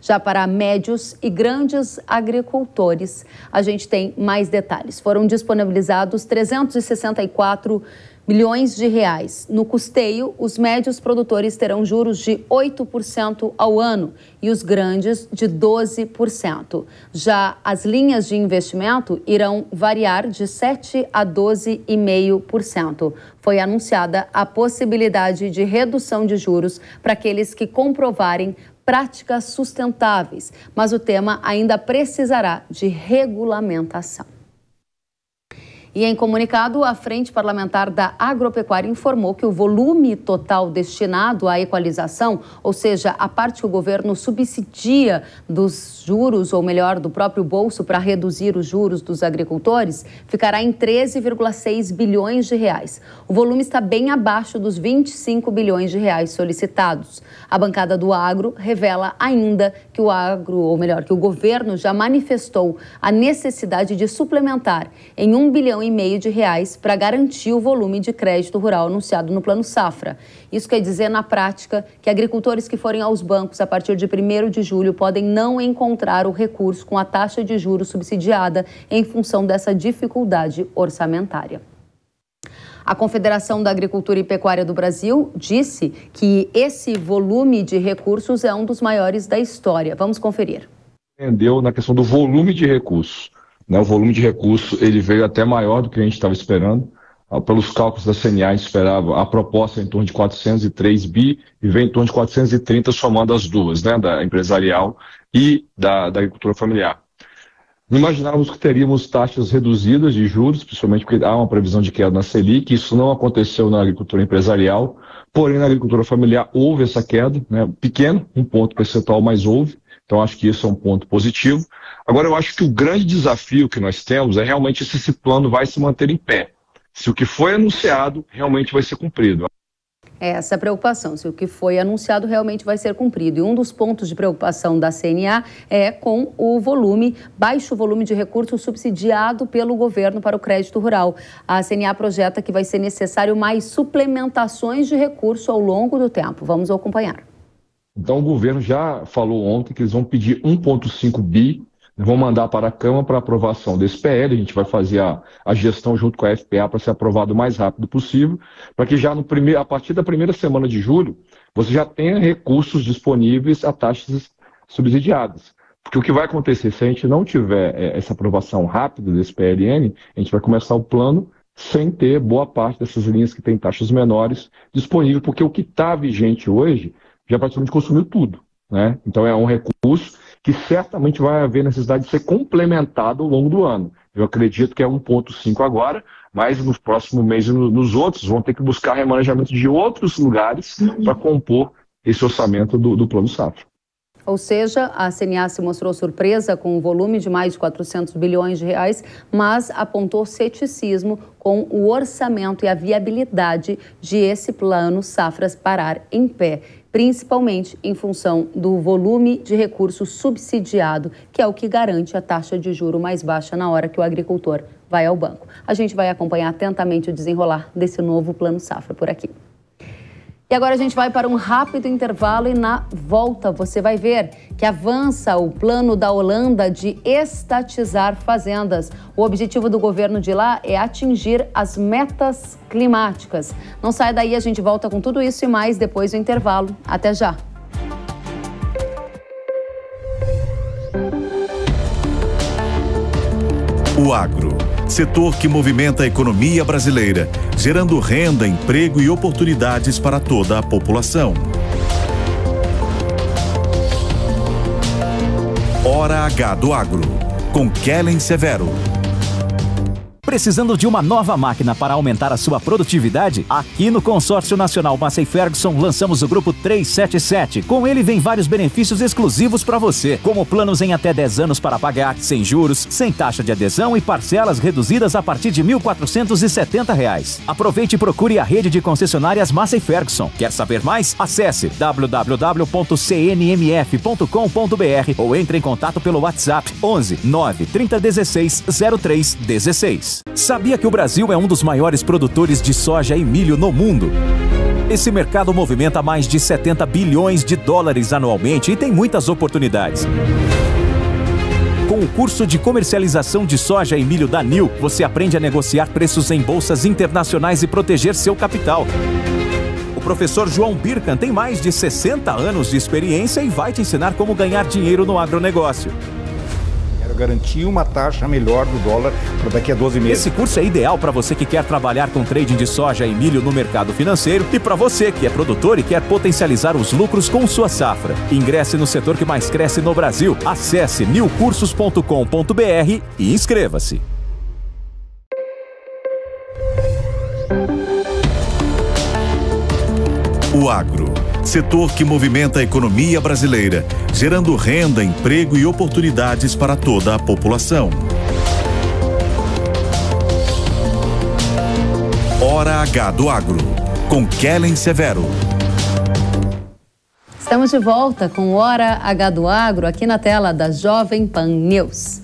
Já para médios e grandes agricultores, a gente tem mais detalhes. Foram disponibilizados 364 milhões de reais. No custeio, os médios produtores terão juros de 8% ao ano e os grandes de 12%. Já as linhas de investimento irão variar de 7% a 12,5%. Foi anunciada a possibilidade de redução de juros para aqueles que comprovarem práticas sustentáveis, mas o tema ainda precisará de regulamentação. E em comunicado, a Frente Parlamentar da Agropecuária informou que o volume total destinado à equalização, ou seja, a parte que o governo subsidia dos juros, ou melhor, do próprio bolso para reduzir os juros dos agricultores, ficará em 13,6 bilhões de reais. O volume está bem abaixo dos 25 bilhões de reais solicitados. A bancada do agro revela ainda que que o governo já manifestou a necessidade de suplementar em 1,5 bilhão de reais para garantir o volume de crédito rural anunciado no Plano Safra. Isso quer dizer, na prática, que agricultores que forem aos bancos a partir de 1º de julho podem não encontrar o recurso com a taxa de juros subsidiada em função dessa dificuldade orçamentária. A Confederação da Agricultura e Pecuária do Brasil disse que esse volume de recursos é um dos maiores da história. Vamos conferir. Entendeu na questão do volume de recursos. O volume de recursos ele veio até maior do que a gente estava esperando. Pelos cálculos da CNA, a gente esperava a proposta em torno de 403 bi e veio em torno de 430 somando as duas, da empresarial e da agricultura familiar. Imaginávamos que teríamos taxas reduzidas de juros, principalmente porque há uma previsão de queda na Selic. Isso não aconteceu na agricultura empresarial, porém na agricultura familiar houve essa queda, pequeno, 1 ponto percentual, mas houve. Então, acho que isso é um ponto positivo. Agora, eu acho que o grande desafio que nós temos é realmente se esse plano vai se manter em pé. Se o que foi anunciado realmente vai ser cumprido. Essa é a preocupação, se o que foi anunciado realmente vai ser cumprido. E um dos pontos de preocupação da CNA é com o baixo volume de recursos subsidiado pelo governo para o crédito rural. A CNA projeta que vai ser necessário mais suplementações de recurso ao longo do tempo. Vamos acompanhar. Então, o governo já falou ontem que eles vão pedir 1,5 bi, vão mandar para a Câmara para aprovação desse PL. A gente vai fazer a gestão junto com a FPA para ser aprovado o mais rápido possível, para que já a partir da primeira semana de julho, você já tenha recursos disponíveis a taxas subsidiadas. Porque o que vai acontecer, se a gente não tiver essa aprovação rápida desse PLN, a gente vai começar o plano sem ter boa parte dessas linhas que têm taxas menores disponível, porque o que está vigente hoje já praticamente consumiu tudo, Então é um recurso que certamente vai haver necessidade de ser complementado ao longo do ano. Eu acredito que é 1,5 agora, mas nos próximos meses e nos outros vão ter que buscar remanejamento de outros lugares para compor esse orçamento do Plano Safra. Ou seja, a CNA se mostrou surpresa com o volume de mais de 400 bilhões de reais, mas apontou ceticismo com o orçamento e a viabilidade de esse Plano Safra parar em pé. principalmente em função do volume de recurso subsidiado, que é o que garante a taxa de juro mais baixa na hora que o agricultor vai ao banco. A gente vai acompanhar atentamente o desenrolar desse novo Plano Safra por aqui. E agora a gente vai para um rápido intervalo e na volta você vai ver que avança o plano da Holanda de estatizar fazendas. O objetivo do governo de lá é atingir as metas climáticas. Não sai daí, a gente volta com tudo isso e mais depois do intervalo. Até já! O agro, setor que movimenta a economia brasileira, gerando renda, emprego e oportunidades para toda a população. Hora H do Agro, com Kellen Severo. Precisando de uma nova máquina para aumentar a sua produtividade? Aqui no Consórcio Nacional Massey Ferguson lançamos o Grupo 377. Com ele vem vários benefícios exclusivos para você, como planos em até 10 anos para pagar, sem juros, sem taxa de adesão e parcelas reduzidas a partir de R$ 1.470. Aproveite e procure a rede de concessionárias Massey Ferguson. Quer saber mais? Acesse www.cnmf.com.br ou entre em contato pelo WhatsApp 11 9 3016 0316. Sabia que o Brasil é um dos maiores produtores de soja e milho no mundo? Esse mercado movimenta mais de 70 bilhões de dólares anualmente e tem muitas oportunidades. Com o curso de comercialização de soja e milho da NIL, você aprende a negociar preços em bolsas internacionais e proteger seu capital. O professor João Birkan tem mais de 60 anos de experiência e vai te ensinar como ganhar dinheiro no agronegócio. Garantir uma taxa melhor do dólar para daqui a 12 meses. Esse curso é ideal para você que quer trabalhar com trading de soja e milho no mercado financeiro e para você que é produtor e quer potencializar os lucros com sua safra. Ingresse no setor que mais cresce no Brasil. Acesse nilcursos.com.br e inscreva-se. O agro, setor que movimenta a economia brasileira, gerando renda, emprego e oportunidades para toda a população. Hora H do Agro, com Kellen Severo. Estamos de volta com Hora H do Agro aqui na tela da Jovem Pan News.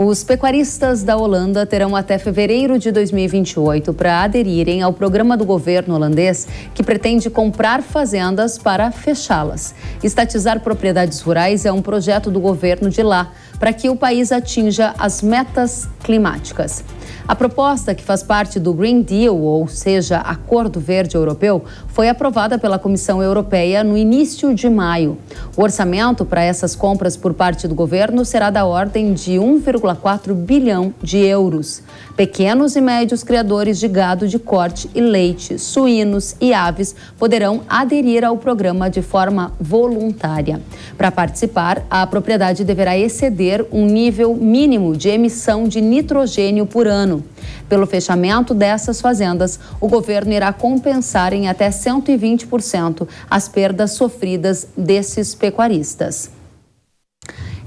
Os pecuaristas da Holanda terão até fevereiro de 2028 para aderirem ao programa do governo holandês que pretende comprar fazendas para fechá-las. Estatizar propriedades rurais é um projeto do governo de lá para que o país atinja as metas climáticas. A proposta, que faz parte do Green Deal, ou seja, Acordo Verde Europeu, foi aprovada pela Comissão Europeia no início de maio. O orçamento para essas compras por parte do governo será da ordem de 1,4 bilhão de euros. Pequenos e médios criadores de gado de corte e leite, suínos e aves poderão aderir ao programa de forma voluntária. Para participar, a propriedade deverá exceder um nível mínimo de emissão de nitrogênio por ano. Pelo fechamento dessas fazendas, o governo irá compensar em até 120% as perdas sofridas desses pecuaristas.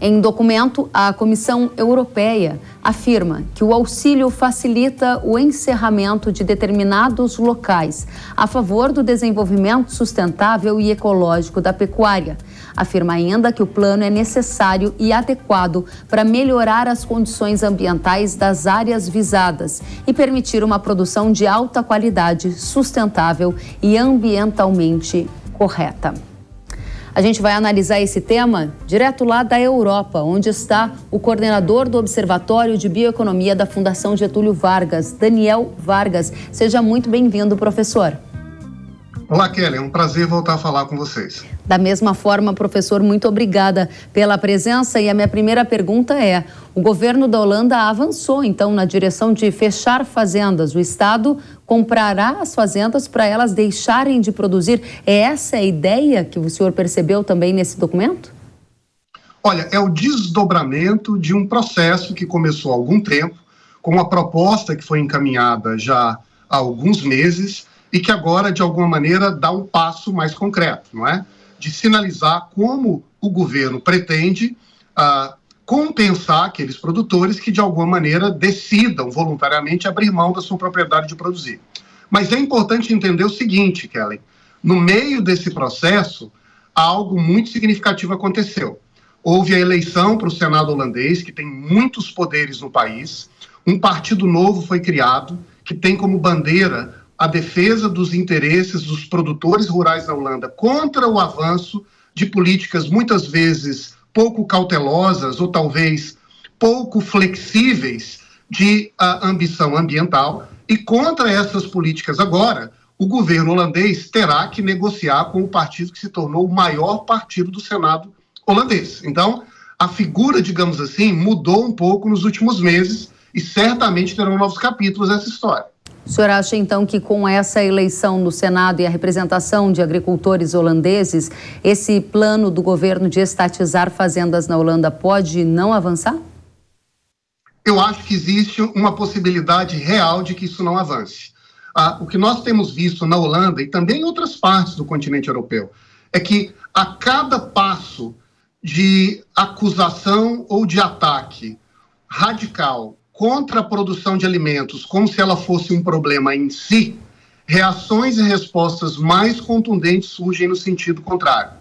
Em documento, a Comissão Europeia afirma que o auxílio facilita o encerramento de determinados locais a favor do desenvolvimento sustentável e ecológico da pecuária. Afirma ainda que o plano é necessário e adequado para melhorar as condições ambientais das áreas visadas e permitir uma produção de alta qualidade, sustentável e ambientalmente correta. A gente vai analisar esse tema direto lá da Europa, onde está o coordenador do Observatório de Bioeconomia da Fundação Getúlio Vargas, Daniel Vargas. Seja muito bem-vindo, professor. Olá, Kelly. É um prazer voltar a falar com vocês. Da mesma forma, professor, muito obrigada pela presença. E a minha primeira pergunta é: o governo da Holanda avançou, então, na direção de fechar fazendas. O Estado comprará as fazendas para elas deixarem de produzir. É essa a ideia que o senhor percebeu também nesse documento? Olha, é o desdobramento de um processo que começou há algum tempo, com uma proposta que foi encaminhada já há alguns meses e que agora, de alguma maneira, dá um passo mais concreto, não é? De sinalizar como o governo pretende compensar aqueles produtores que, de alguma maneira, decidam voluntariamente abrir mão da sua propriedade de produzir. Mas é importante entender o seguinte, Kelly, No meio desse processo, algo muito significativo aconteceu. Houve a eleição para o Senado holandês, que tem muitos poderes no país. Um partido novo foi criado, que tem como bandeira a defesa dos interesses dos produtores rurais da Holanda contra o avanço de políticas muitas vezes pouco cautelosas ou talvez pouco flexíveis de ambição ambiental. E contra essas políticas agora, o governo holandês terá que negociar com o partido que se tornou o maior partido do Senado holandês. Então, a figura, digamos assim, mudou um pouco nos últimos meses e certamente terão novos capítulos nessa história. O senhor acha, então, que com essa eleição no Senado e a representação de agricultores holandeses, esse plano do governo de estatizar fazendas na Holanda pode não avançar? Eu acho que existe uma possibilidade real de que isso não avance. O que nós temos visto na Holanda e também em outras partes do continente europeu é que a cada passo de acusação ou de ataque radical contra a produção de alimentos, como se ela fosse um problema em si, reações e respostas mais contundentes surgem no sentido contrário.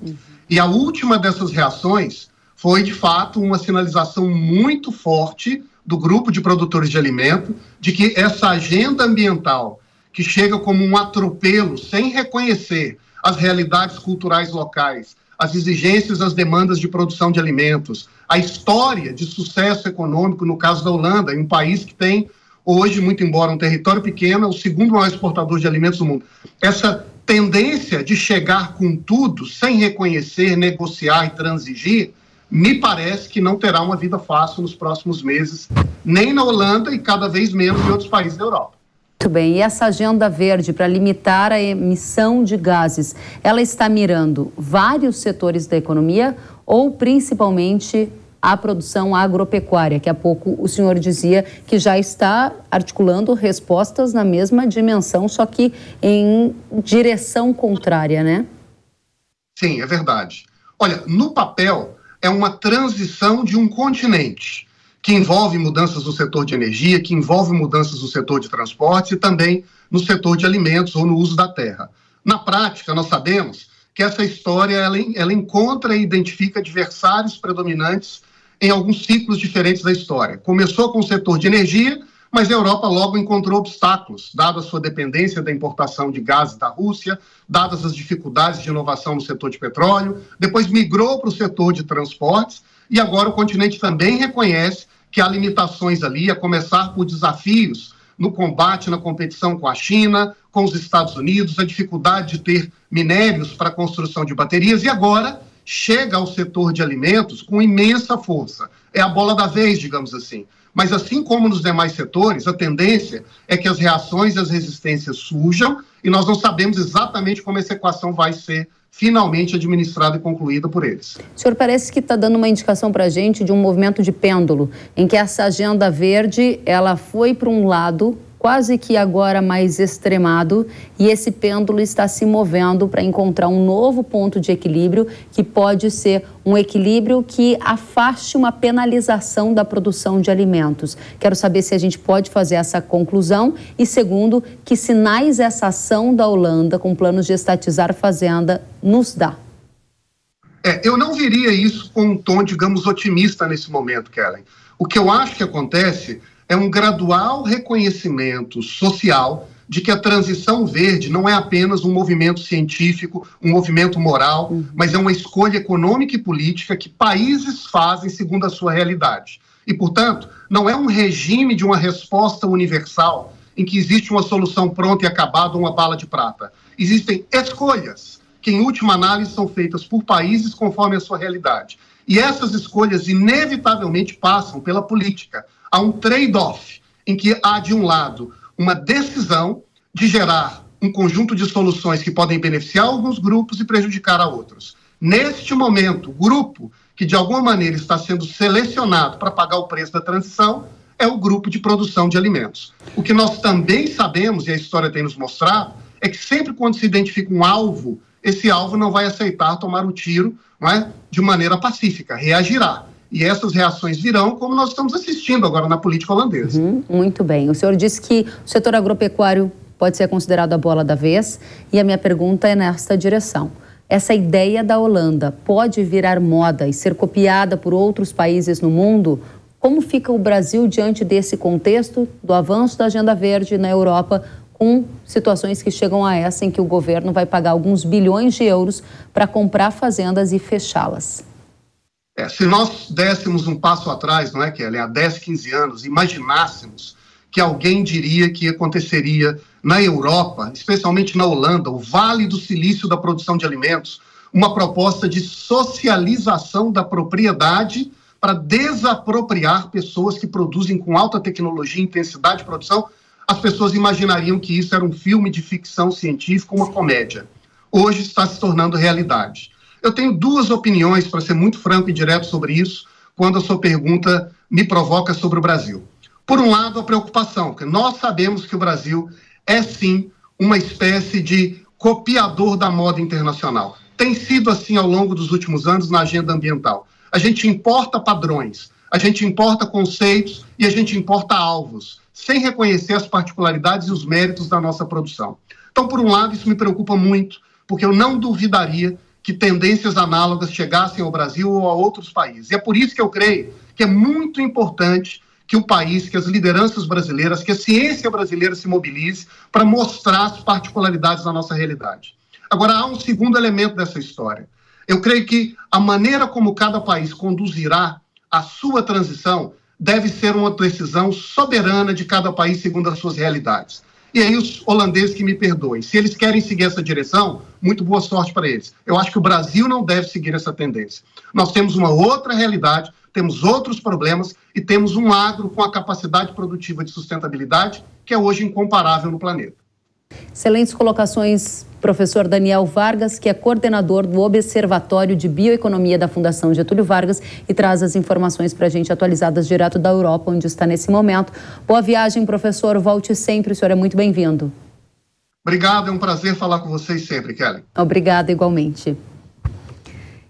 E a última dessas reações foi, de fato, uma sinalização muito forte do grupo de produtores de alimento de que essa agenda ambiental, que chega como um atropelo, sem reconhecer as realidades culturais locais, as exigências, as demandas de produção de alimentos, a história de sucesso econômico, no caso da Holanda, em um país que tem, hoje, muito embora um território pequeno, é o segundo maior exportador de alimentos do mundo. Essa tendência de chegar com tudo, sem reconhecer, negociar e transigir, me parece que não terá uma vida fácil nos próximos meses, nem na Holanda e cada vez menos em outros países da Europa. Muito bem, e essa agenda verde para limitar a emissão de gases, ela está mirando vários setores da economia ou principalmente a produção agropecuária, que há pouco o senhor dizia que já está articulando respostas na mesma dimensão, só que em direção contrária, né? Sim, é verdade. Olha, no papel é uma transição de um continente que envolve mudanças no setor de energia, que envolve mudanças no setor de transportes e também no setor de alimentos ou no uso da terra. Na prática, nós sabemos que essa história ela encontra e identifica adversários predominantes em alguns ciclos diferentes da história. Começou com o setor de energia, mas a Europa logo encontrou obstáculos, dada a sua dependência da importação de gases da Rússia, dadas as dificuldades de inovação no setor de petróleo, depois migrou para o setor de transportes, e agora o continente também reconhece que há limitações ali, a começar por desafios no combate, na competição com a China, com os Estados Unidos, a dificuldade de ter minérios para a construção de baterias, e agora chega ao setor de alimentos com imensa força. É a bola da vez, digamos assim. Mas assim como nos demais setores, a tendência é que as reações e as resistências surjam e nós não sabemos exatamente como essa equação vai ser finalmente administrada e concluída por eles. O senhor parece que está dando uma indicação para a gente de um movimento de pêndulo, em que essa agenda verde, ela foi para um lado, quase que agora mais extremado, e esse pêndulo está se movendo para encontrar um novo ponto de equilíbrio, que pode ser um equilíbrio que afaste uma penalização da produção de alimentos. Quero saber se a gente pode fazer essa conclusão e, segundo, que sinais essa ação da Holanda com planos de estatizar fazenda nos dá. Eu não veria isso com um tom, digamos, otimista nesse momento, Kellen. O que eu acho que acontece é um gradual reconhecimento social de que a transição verde não é apenas um movimento científico, um movimento moral, mas é uma escolha econômica e política que países fazem segundo a sua realidade. E, portanto, não é um regime de uma resposta universal em que existe uma solução pronta e acabada, uma bala de prata. Existem escolhas que, em última análise, são feitas por países conforme a sua realidade. E essas escolhas, inevitavelmente, passam pela política. Há um trade-off em que há, de um lado, uma decisão de gerar um conjunto de soluções que podem beneficiar alguns grupos e prejudicar a outros. Neste momento, o grupo que, de alguma maneira, está sendo selecionado para pagar o preço da transição é o grupo de produção de alimentos. O que nós também sabemos, e a história tem nos mostrado, é que sempre quando se identifica um alvo, esse alvo não vai aceitar tomar o tiro, não é, de maneira pacífica, reagirá. E essas reações virão, como nós estamos assistindo agora na política holandesa. Muito bem. O senhor disse que o setor agropecuário pode ser considerado a bola da vez, e a minha pergunta é nesta direção. Essa ideia da Holanda pode virar moda e ser copiada por outros países no mundo? Como fica o Brasil diante desse contexto do avanço da agenda verde na Europa, com situações que chegam a essa em que o governo vai pagar alguns bilhões de euros para comprar fazendas e fechá-las? Se nós dessemos um passo atrás, não é, Kelly, há 10, 15 anos, imaginássemos que alguém diria que aconteceria na Europa, especialmente na Holanda, o Vale do Silício da produção de alimentos, uma proposta de socialização da propriedade para desapropriar pessoas que produzem com alta tecnologia e intensidade de produção. As pessoas imaginariam que isso era um filme de ficção científica, uma comédia. Hoje está se tornando realidade. Eu tenho duas opiniões, para ser muito franco e direto sobre isso, quando a sua pergunta me provoca sobre o Brasil. Por um lado, a preocupação, porque nós sabemos que o Brasil é, sim, uma espécie de copiador da moda internacional. Tem sido assim ao longo dos últimos anos na agenda ambiental. A gente importa padrões, a gente importa conceitos e a gente importa alvos, sem reconhecer as particularidades e os méritos da nossa produção. Então, por um lado, isso me preocupa muito, porque eu não duvidaria que tendências análogas chegassem ao Brasil ou a outros países. E é por isso que eu creio que é muito importante que o país, que as lideranças brasileiras, que a ciência brasileira se mobilize para mostrar as particularidades da nossa realidade. Agora, há um segundo elemento dessa história. Eu creio que a maneira como cada país conduzirá a sua transição deve ser uma decisão soberana de cada país segundo as suas realidades. E aí os holandeses que me perdoem, se eles querem seguir essa direção, muito boa sorte para eles. Eu acho que o Brasil não deve seguir essa tendência. Nós temos uma outra realidade, temos outros problemas e temos um agro com a capacidade produtiva de sustentabilidade que é hoje incomparável no planeta. Excelentes colocações, professor Daniel Vargas, que é coordenador do Observatório de Bioeconomia da Fundação Getúlio Vargas e traz as informações para a gente atualizadas direto da Europa, onde está nesse momento. Boa viagem, professor. Volte sempre. O senhor é muito bem-vindo. Obrigado. É um prazer falar com vocês sempre, Kelly. Obrigada, igualmente.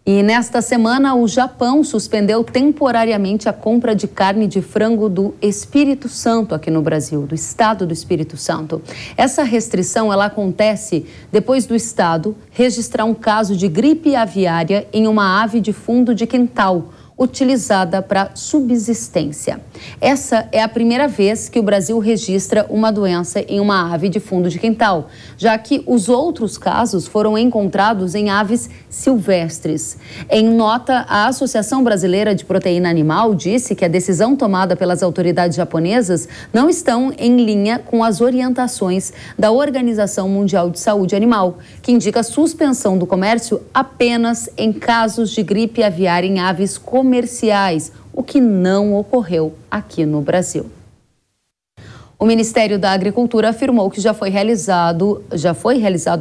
E nesta semana, o Japão suspendeu temporariamente a compra de carne de frango do Espírito Santo aqui no Brasil, do estado do Espírito Santo. Essa restrição ela acontece depois do estado registrar um caso de gripe aviária em uma ave de fundo de quintal, utilizada para subsistência. Essa é a primeira vez que o Brasil registra uma doença em uma ave de fundo de quintal, já que os outros casos foram encontrados em aves silvestres. Em nota, a Associação Brasileira de Proteína Animal disse que a decisão tomada pelas autoridades japonesas não estão em linha com as orientações da Organização Mundial de Saúde Animal, que indica a suspensão do comércio apenas em casos de gripe aviária em aves comerciais, o que não ocorreu aqui no Brasil. O Ministério da Agricultura afirmou que já foi realizado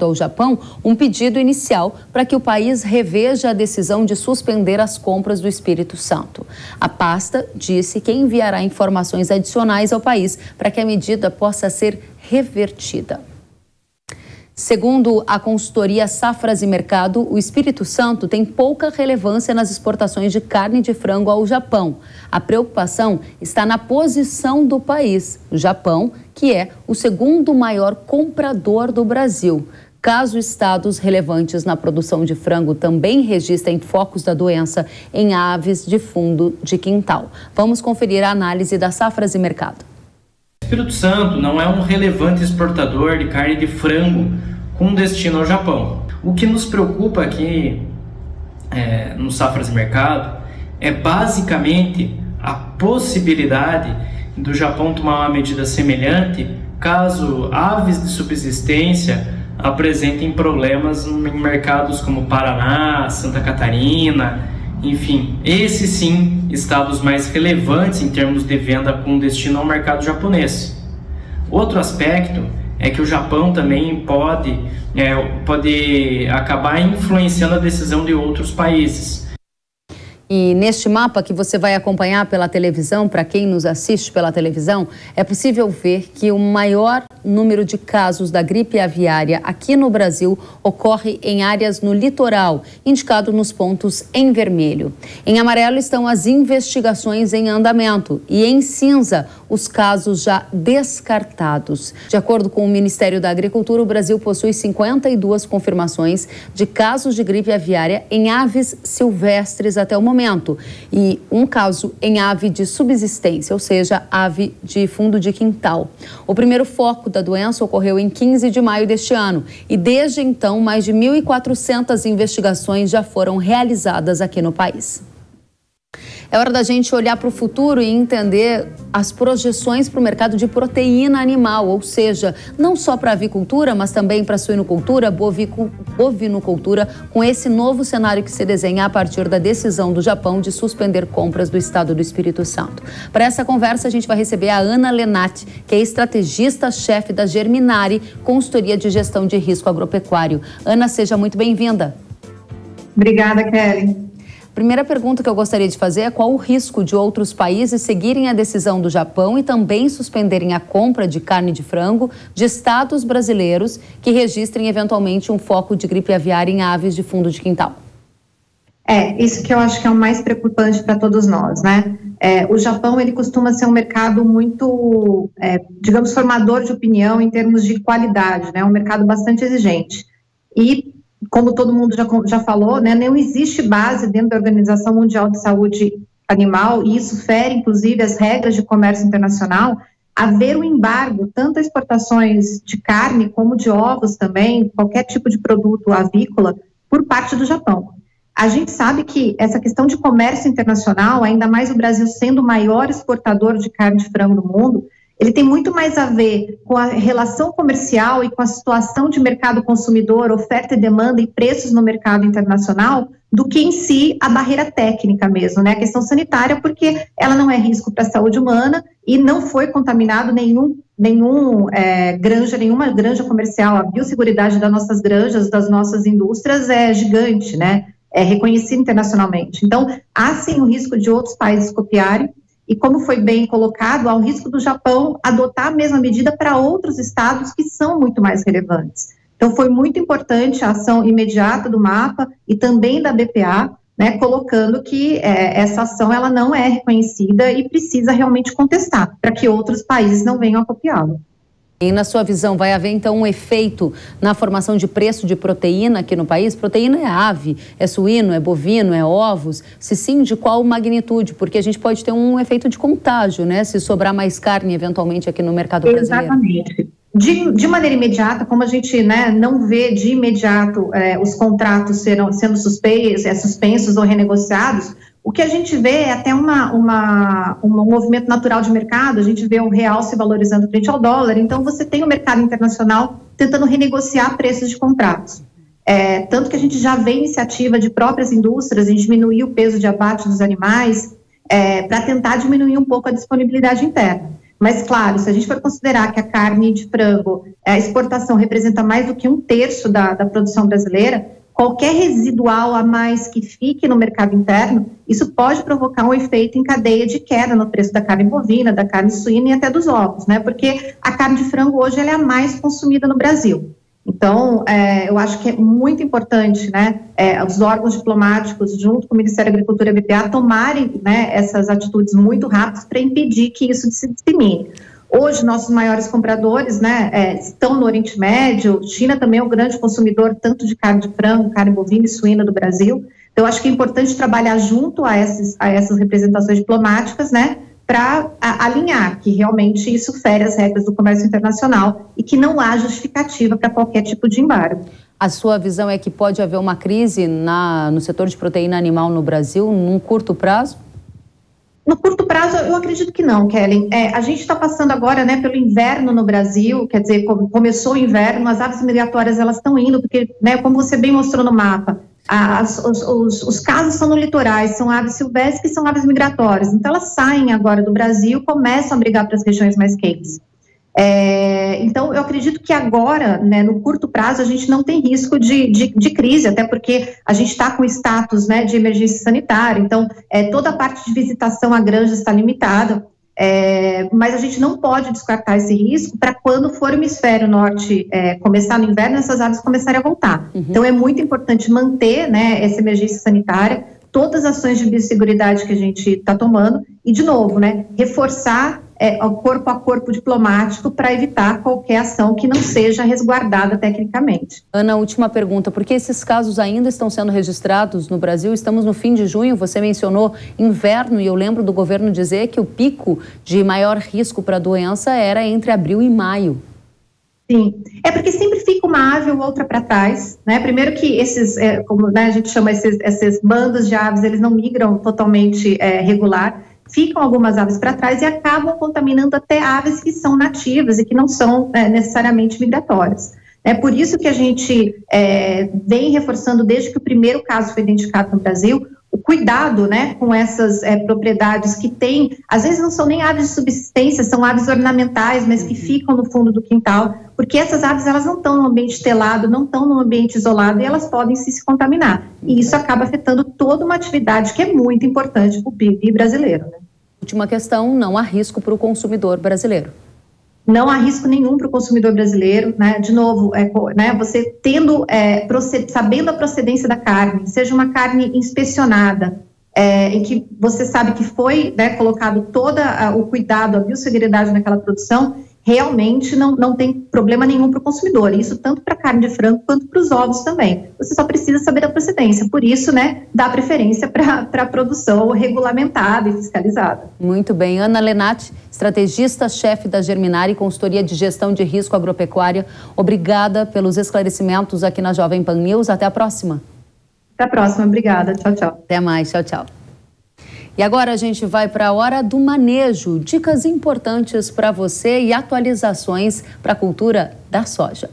ao Japão um pedido inicial para que o país reveja a decisão de suspender as compras do Espírito Santo. A pasta disse que enviará informações adicionais ao país para que a medida possa ser revertida. Segundo a consultoria Safras e Mercado, o Espírito Santo tem pouca relevância nas exportações de carne de frango ao Japão. A preocupação está na posição do país, o Japão, que é o segundo maior comprador do Brasil. Caso estados relevantes na produção de frango também registrem focos da doença em aves de fundo de quintal. Vamos conferir a análise da Safras e Mercado. O Espírito Santo não é um relevante exportador de carne de frango com destino ao Japão. O que nos preocupa aqui no Safras e Mercado é basicamente a possibilidade do Japão tomar uma medida semelhante caso aves de subsistência apresentem problemas em mercados como Paraná, Santa Catarina, enfim, esses sim estados mais relevantes em termos de venda com destino ao mercado japonês. Outro aspecto é que o Japão também pode acabar influenciando a decisão de outros países. E neste mapa que você vai acompanhar pela televisão, para quem nos assiste pela televisão, é possível ver que o maior número de casos da gripe aviária aqui no Brasil ocorre em áreas no litoral, indicado nos pontos em vermelho. Em amarelo estão as investigações em andamento e em cinza os casos já descartados. De acordo com o Ministério da Agricultura, o Brasil possui 52 confirmações de casos de gripe aviária em aves silvestres até o momento e um caso em ave de subsistência, ou seja, ave de fundo de quintal. O primeiro foco da doença ocorreu em 15 de maio deste ano e desde então mais de 1.400 investigações já foram realizadas aqui no país. É hora da gente olhar para o futuro e entender as projeções para o mercado de proteína animal, ou seja, não só para a avicultura, mas também para a suinocultura, bovinocultura, com esse novo cenário que se desenha a partir da decisão do Japão de suspender compras do estado do Espírito Santo. Para essa conversa, a gente vai receber a Ana Lenati, que é estrategista-chefe da Germinari, consultoria de gestão de risco agropecuário. Ana, seja muito bem-vinda. Obrigada, Kelly. Primeira pergunta que eu gostaria de fazer é qual o risco de outros países seguirem a decisão do Japão e também suspenderem a compra de carne de frango de estados brasileiros que registrem eventualmente um foco de gripe aviária em aves de fundo de quintal? Isso que eu acho que é o mais preocupante para todos nós, né? O Japão, ele costuma ser um mercado muito, digamos, formador de opinião em termos de qualidade, né? Um mercado bastante exigente. E como todo mundo já falou, né, não existe base dentro da Organização Mundial de Saúde Animal, e isso fere, inclusive, as regras de comércio internacional, haver um embargo, tanto a exportações de carne como de ovos também, qualquer tipo de produto avícola, por parte do Japão. A gente sabe que essa questão de comércio internacional, ainda mais o Brasil sendo o maior exportador de carne de frango do mundo, ele tem muito mais a ver com a relação comercial e com a situação de mercado consumidor, oferta e demanda e preços no mercado internacional, do que em si a barreira técnica mesmo, né? A questão sanitária, porque ela não é risco para a saúde humana e não foi contaminado nenhuma granja comercial. A biosseguridade das nossas granjas, das nossas indústrias é gigante, né? É reconhecida internacionalmente. Então, há sim o risco de outros países copiarem. E como foi bem colocado, há o risco do Japão adotar a mesma medida para outros estados que são muito mais relevantes. Então, foi muito importante a ação imediata do MAPA e também da BPA, né, colocando que essa ação ela não é reconhecida e precisa realmente contestar, para que outros países não venham a copiá-la. E na sua visão, vai haver então um efeito na formação de preço de proteína aqui no país? Proteína é ave, é suíno, é bovino, é ovos? Se sim, de qual magnitude? Porque a gente pode ter um efeito de contágio, né? Se sobrar mais carne eventualmente aqui no mercado brasileiro. Exatamente. De maneira imediata, como a gente, né, não vê de imediato os contratos sendo suspensos ou renegociados, o que a gente vê é até um movimento natural de mercado. A gente vê o real se valorizando frente ao dólar, então você tem o mercado internacional tentando renegociar preços de contratos. Tanto que a gente já vê iniciativa de próprias indústrias em diminuir o peso de abate dos animais para tentar diminuir um pouco a disponibilidade interna. Mas, claro, se a gente for considerar que a carne de frango, a exportação representa mais do que 1/3 da produção brasileira, qualquer residual a mais que fique no mercado interno, isso pode provocar um efeito em cadeia de queda no preço da carne bovina, da carne suína e até dos ovos, né? Porque a carne de frango hoje ela é a mais consumida no Brasil. Então, eu acho que é muito importante, né, os órgãos diplomáticos, junto com o Ministério da Agricultura e a BPA, tomarem, né, essas atitudes muito rápidas para impedir que isso se dissemine. Hoje, nossos maiores compradores, né, estão no Oriente Médio. China também é um grande consumidor tanto de carne de frango, carne bovina e suína do Brasil. Então, acho que é importante trabalhar junto a essas representações diplomáticas, né, para alinhar que realmente isso fere as regras do comércio internacional e que não há justificativa para qualquer tipo de embargo. A sua visão é que pode haver uma crise no setor de proteína animal no Brasil num curto prazo? No curto prazo, eu acredito que não, Kelly. A gente está passando agora, né, pelo inverno no Brasil, quer dizer, começou o inverno, as aves migratórias elas estão indo, porque, né, como você bem mostrou no mapa, os casos são no litorais, são aves silvestres que são aves migratórias, então elas saem agora do Brasil, começam a migrar para as regiões mais quentes. Então, eu acredito que agora, né, no curto prazo, a gente não tem risco de crise, até porque a gente está com status, né, de emergência sanitária, então toda a parte de visitação à granja está limitada, mas a gente não pode descartar esse risco para quando for o hemisfério norte começar no inverno, essas aves começarem a voltar. Uhum. Então, é muito importante manter, né, essa emergência sanitária, todas as ações de biosseguridade que a gente está tomando e, de novo, né, reforçar corpo a corpo diplomático para evitar qualquer ação que não seja resguardada tecnicamente. Ana, última pergunta, por que esses casos ainda estão sendo registrados no Brasil? Estamos no fim de junho, você mencionou inverno e eu lembro do governo dizer que o pico de maior risco para a doença era entre abril e maio. Sim, é porque sempre fica uma ave ou outra para trás, né? Primeiro que esses, como né, a gente chama esses bandos de aves, eles não migram totalmente regular, ficam algumas aves para trás e acabam contaminando até aves que são nativas e que não são necessariamente migratórias. É por isso que a gente vem reforçando desde que o primeiro caso foi identificado no Brasil, o cuidado, né, com essas propriedades que têm, às vezes não são nem aves de subsistência, são aves ornamentais, mas que ficam no fundo do quintal, porque essas aves elas não estão no ambiente telado, não estão no ambiente isolado e elas podem se contaminar. E isso acaba afetando toda uma atividade que é muito importante para o PIB brasileiro. Né? Última questão, não há risco para o consumidor brasileiro. Não há risco nenhum para o consumidor brasileiro, né? De novo, né, você tendo, sabendo a procedência da carne, seja uma carne inspecionada, em que você sabe que foi, né, colocado todo o cuidado, a biosseguridade naquela produção, realmente não tem problema nenhum para o consumidor. Isso tanto para a carne de frango quanto para os ovos também. Você só precisa saber da procedência. Por isso, né, dá preferência para a produção regulamentada e fiscalizada. Muito bem. Ana Lenati, estrategista-chefe da Germinari, consultoria de gestão de risco agropecuária. Obrigada pelos esclarecimentos aqui na Jovem Pan News. Até a próxima. Até a próxima. Obrigada. Tchau, tchau. Até mais. Tchau, tchau. E agora a gente vai para a hora do manejo. Dicas importantes para você e atualizações para a cultura da soja.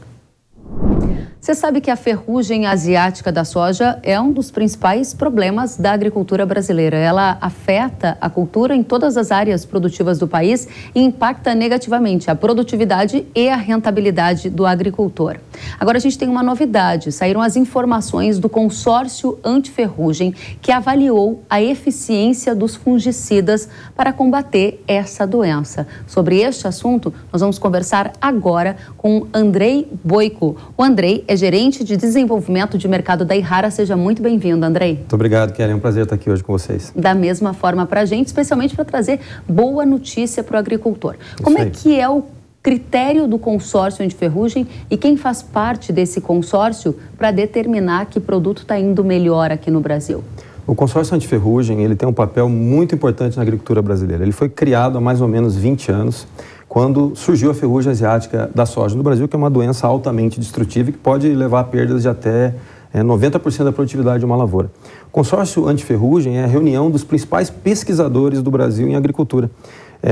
Você sabe que a ferrugem asiática da soja é um dos principais problemas da agricultura brasileira. Ela afeta a cultura em todas as áreas produtivas do país e impacta negativamente a produtividade e a rentabilidade do agricultor. Agora a gente tem uma novidade. Saíram as informações do consórcio anti-ferrugem que avaliou a eficiência dos fungicidas para combater essa doença. Sobre este assunto, nós vamos conversar agora com Andrei Boico. O Andrei é gerente de desenvolvimento de mercado da Yara. Seja muito bem-vindo, Andrei. Muito obrigado, Kelly. É um prazer estar aqui hoje com vocês. Da mesma forma para a gente, especialmente para trazer boa notícia para o agricultor. Como é que é o critério do consórcio anti-ferrugem e quem faz parte desse consórcio para determinar que produto está indo melhor aqui no Brasil? O consórcio anti-ferrugem, ele tem um papel muito importante na agricultura brasileira. Ele foi criado há mais ou menos 20 anos, quando surgiu a ferrugem asiática da soja no Brasil, que é uma doença altamente destrutiva e que pode levar a perdas de até 90% da produtividade de uma lavoura. O consórcio anti-ferrugem é a reunião dos principais pesquisadores do Brasil em agricultura.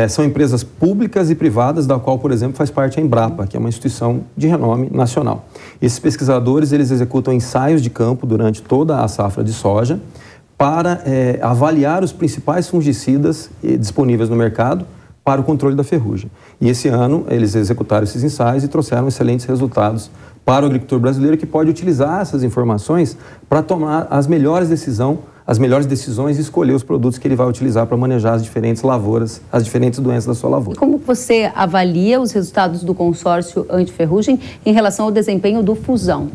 São empresas públicas e privadas, da qual, por exemplo, faz parte a Embrapa, que é uma instituição de renome nacional. Esses pesquisadores, eles executam ensaios de campo durante toda a safra de soja para avaliar os principais fungicidas disponíveis no mercado para o controle da ferrugem. E esse ano eles executaram esses ensaios e trouxeram excelentes resultados para o agricultor brasileiro, que pode utilizar essas informações para tomar as melhores decisões e escolher os produtos que ele vai utilizar para manejar as diferentes lavouras, as diferentes doenças da sua lavoura. E como você avalia os resultados do consórcio anti-ferrugem em relação ao desempenho do Fusão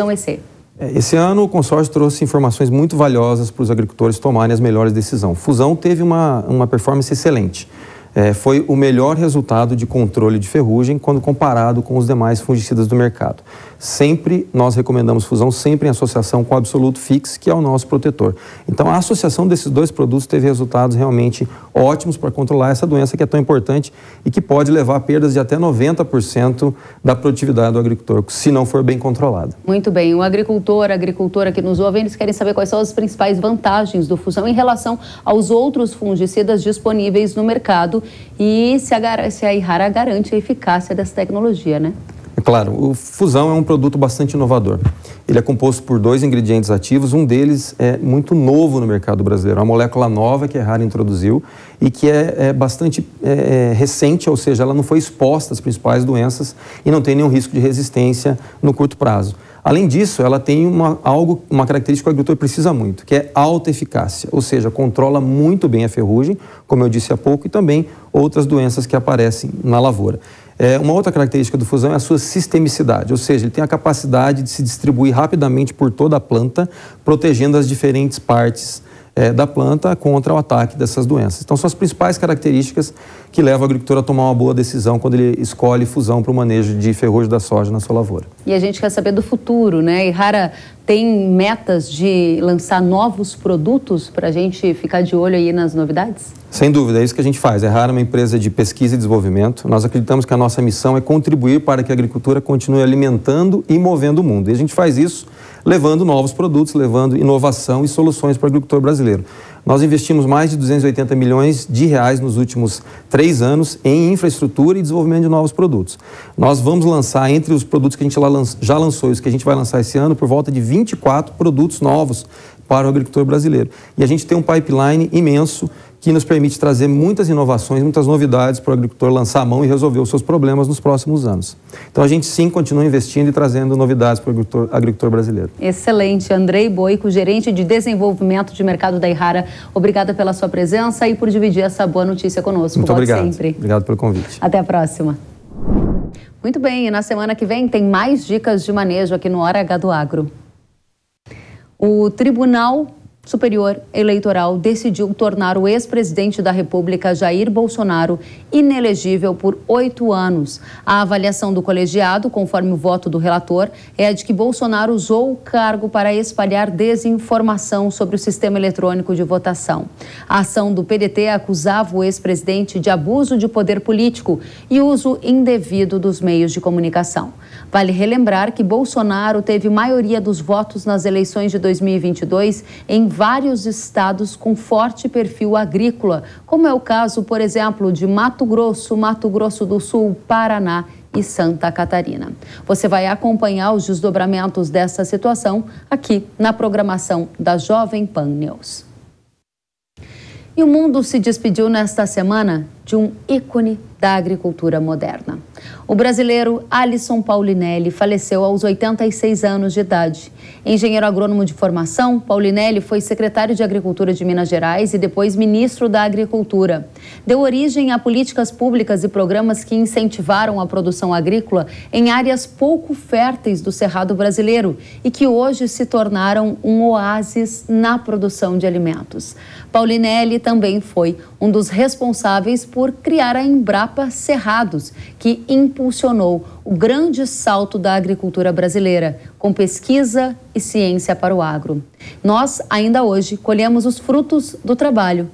EC? Esse ano o consórcio trouxe informações muito valiosas para os agricultores tomarem as melhores decisões. Fusão teve uma performance excelente. Foi o melhor resultado de controle de ferrugem quando comparado com os demais fungicidas do mercado. Sempre nós recomendamos Fusão, sempre em associação com o Absolute Fix, que é o nosso protetor. Então a associação desses dois produtos teve resultados realmente ótimos para controlar essa doença que é tão importante e que pode levar a perdas de até 90% da produtividade do agricultor, se não for bem controlada. Muito bem. O agricultor, a agricultora que nos ouve, eles querem saber quais são as principais vantagens do Fusão em relação aos outros fungicidas disponíveis no mercado e se a Yara garante a eficácia dessa tecnologia, né? É claro, o Fusão é um produto bastante inovador. Ele é composto por 2 ingredientes ativos, um deles é muito novo no mercado brasileiro, uma molécula nova que a Yara introduziu e que é bastante recente, ou seja, ela não foi exposta às principais doenças e não tem nenhum risco de resistência no curto prazo. Além disso, ela tem uma característica que o agricultor precisa muito, que é alta eficácia, ou seja, controla muito bem a ferrugem, como eu disse há pouco, e também outras doenças que aparecem na lavoura. Uma outra característica do Fusão é a sua sistemicidade, ou seja, ele tem a capacidade de se distribuir rapidamente por toda a planta, protegendo as diferentes partes da planta contra o ataque dessas doenças. Então, são as principais características que levam o agricultor a tomar uma boa decisão quando ele escolhe fusão para o manejo de ferrugem da soja na sua lavoura. E a gente quer saber do futuro, né? Yara tem metas de lançar novos produtos para a gente ficar de olho aí nas novidades? Sem dúvida, é isso que a gente faz. A Yara é uma empresa de pesquisa e desenvolvimento. Nós acreditamos que a nossa missão é contribuir para que a agricultura continue alimentando e movendo o mundo. E a gente faz isso levando novos produtos, levando inovação e soluções para o agricultor brasileiro. Nós investimos mais de 280 milhões de reais nos últimos 3 anos em infraestrutura e desenvolvimento de novos produtos. Nós vamos lançar, entre os produtos que a gente já lançou e os que a gente vai lançar esse ano, por volta de 24 produtos novos para o agricultor brasileiro. E a gente tem um pipeline imenso que nos permite trazer muitas inovações, muitas novidades para o agricultor lançar a mão e resolver os seus problemas nos próximos anos. Então a gente sim continua investindo e trazendo novidades para o agricultor brasileiro. Excelente. Andrei Boico, gerente de desenvolvimento de mercado da Yara, obrigada pela sua presença e por dividir essa boa notícia conosco. Muito obrigado. Sempre. Obrigado pelo convite. Até a próxima. Muito bem, e na semana que vem tem mais dicas de manejo aqui no Hora H do Agro. O Tribunal Superior Eleitoral decidiu tornar o ex-presidente da República, Jair Bolsonaro, inelegível por 8 anos. A avaliação do colegiado, conforme o voto do relator, é a de que Bolsonaro usou o cargo para espalhar desinformação sobre o sistema eletrônico de votação. A ação do PDT acusava o ex-presidente de abuso de poder político e uso indevido dos meios de comunicação. Vale relembrar que Bolsonaro teve maioria dos votos nas eleições de 2022 em vários estados com forte perfil agrícola, como é o caso, por exemplo, de Mato Grosso do Sul, Paraná e Santa Catarina. Você vai acompanhar os desdobramentos dessa situação aqui na programação da Jovem Pan News. E o mundo se despediu nesta semana de um ícone da agricultura moderna. O brasileiro Alisson Paulinelli faleceu aos 86 anos de idade. Engenheiro agrônomo de formação, Paulinelli foi secretário de Agricultura de Minas Gerais e depois ministro da Agricultura. Deu origem a políticas públicas e programas que incentivaram a produção agrícola em áreas pouco férteis do Cerrado brasileiro e que hoje se tornaram um oásis na produção de alimentos. Paulinelli também foi um dos responsáveis por criar a Embrapa Cerrados, que impulsionou o grande salto da agricultura brasileira, com pesquisa e ciência para o agro. Nós, ainda hoje, colhemos os frutos do trabalho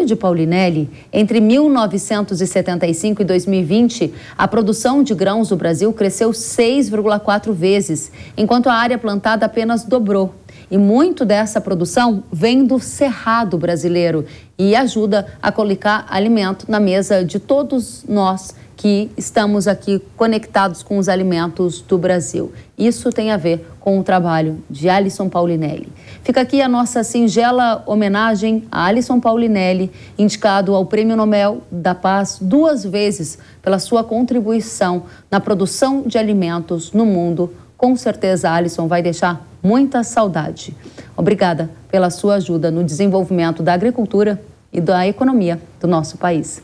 de Paulinelli. Entre 1975 e 2020, a produção de grãos do Brasil cresceu 6,4 vezes, enquanto a área plantada apenas dobrou. E muito dessa produção vem do Cerrado brasileiro e ajuda a colocar alimento na mesa de todos nós que estamos aqui conectados com os alimentos do Brasil. Isso tem a ver com o trabalho de Alisson Paulinelli. Fica aqui a nossa singela homenagem a Alisson Paulinelli, indicado ao Prêmio Nobel da Paz 2 vezes pela sua contribuição na produção de alimentos no mundo. Com certeza, Alisson vai deixar muita saudade. Obrigada pela sua ajuda no desenvolvimento da agricultura e da economia do nosso país.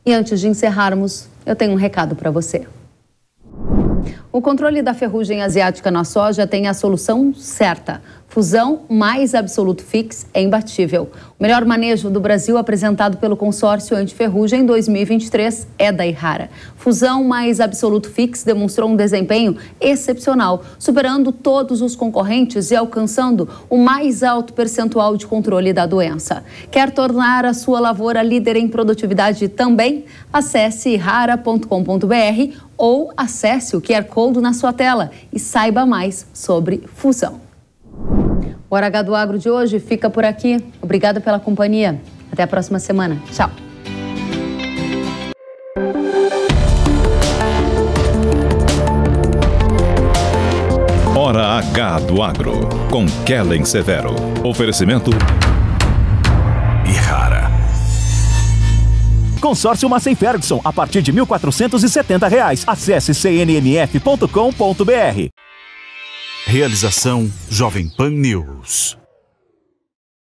E antes de encerrarmos, eu tenho um recado para você. O controle da ferrugem asiática na soja tem a solução certa. Fusão mais Absolute Fix é imbatível. O melhor manejo do Brasil apresentado pelo consórcio anti-ferrugem 2023 é da Yara. Fusão mais Absolute Fix demonstrou um desempenho excepcional, superando todos os concorrentes e alcançando o mais alto percentual de controle da doença. Quer tornar a sua lavoura líder em produtividade também? Acesse yara.com.br ou acesse o QR Code na sua tela e saiba mais sobre fusão. O Hora H do Agro de hoje fica por aqui. Obrigada pela companhia. Até a próxima semana. Tchau. Hora H do Agro, com Kellen Severo. Oferecimento Yara. Consórcio Massey Ferguson, a partir de R$ 1.470. Acesse cnmf.com.br. Realização Jovem Pan News.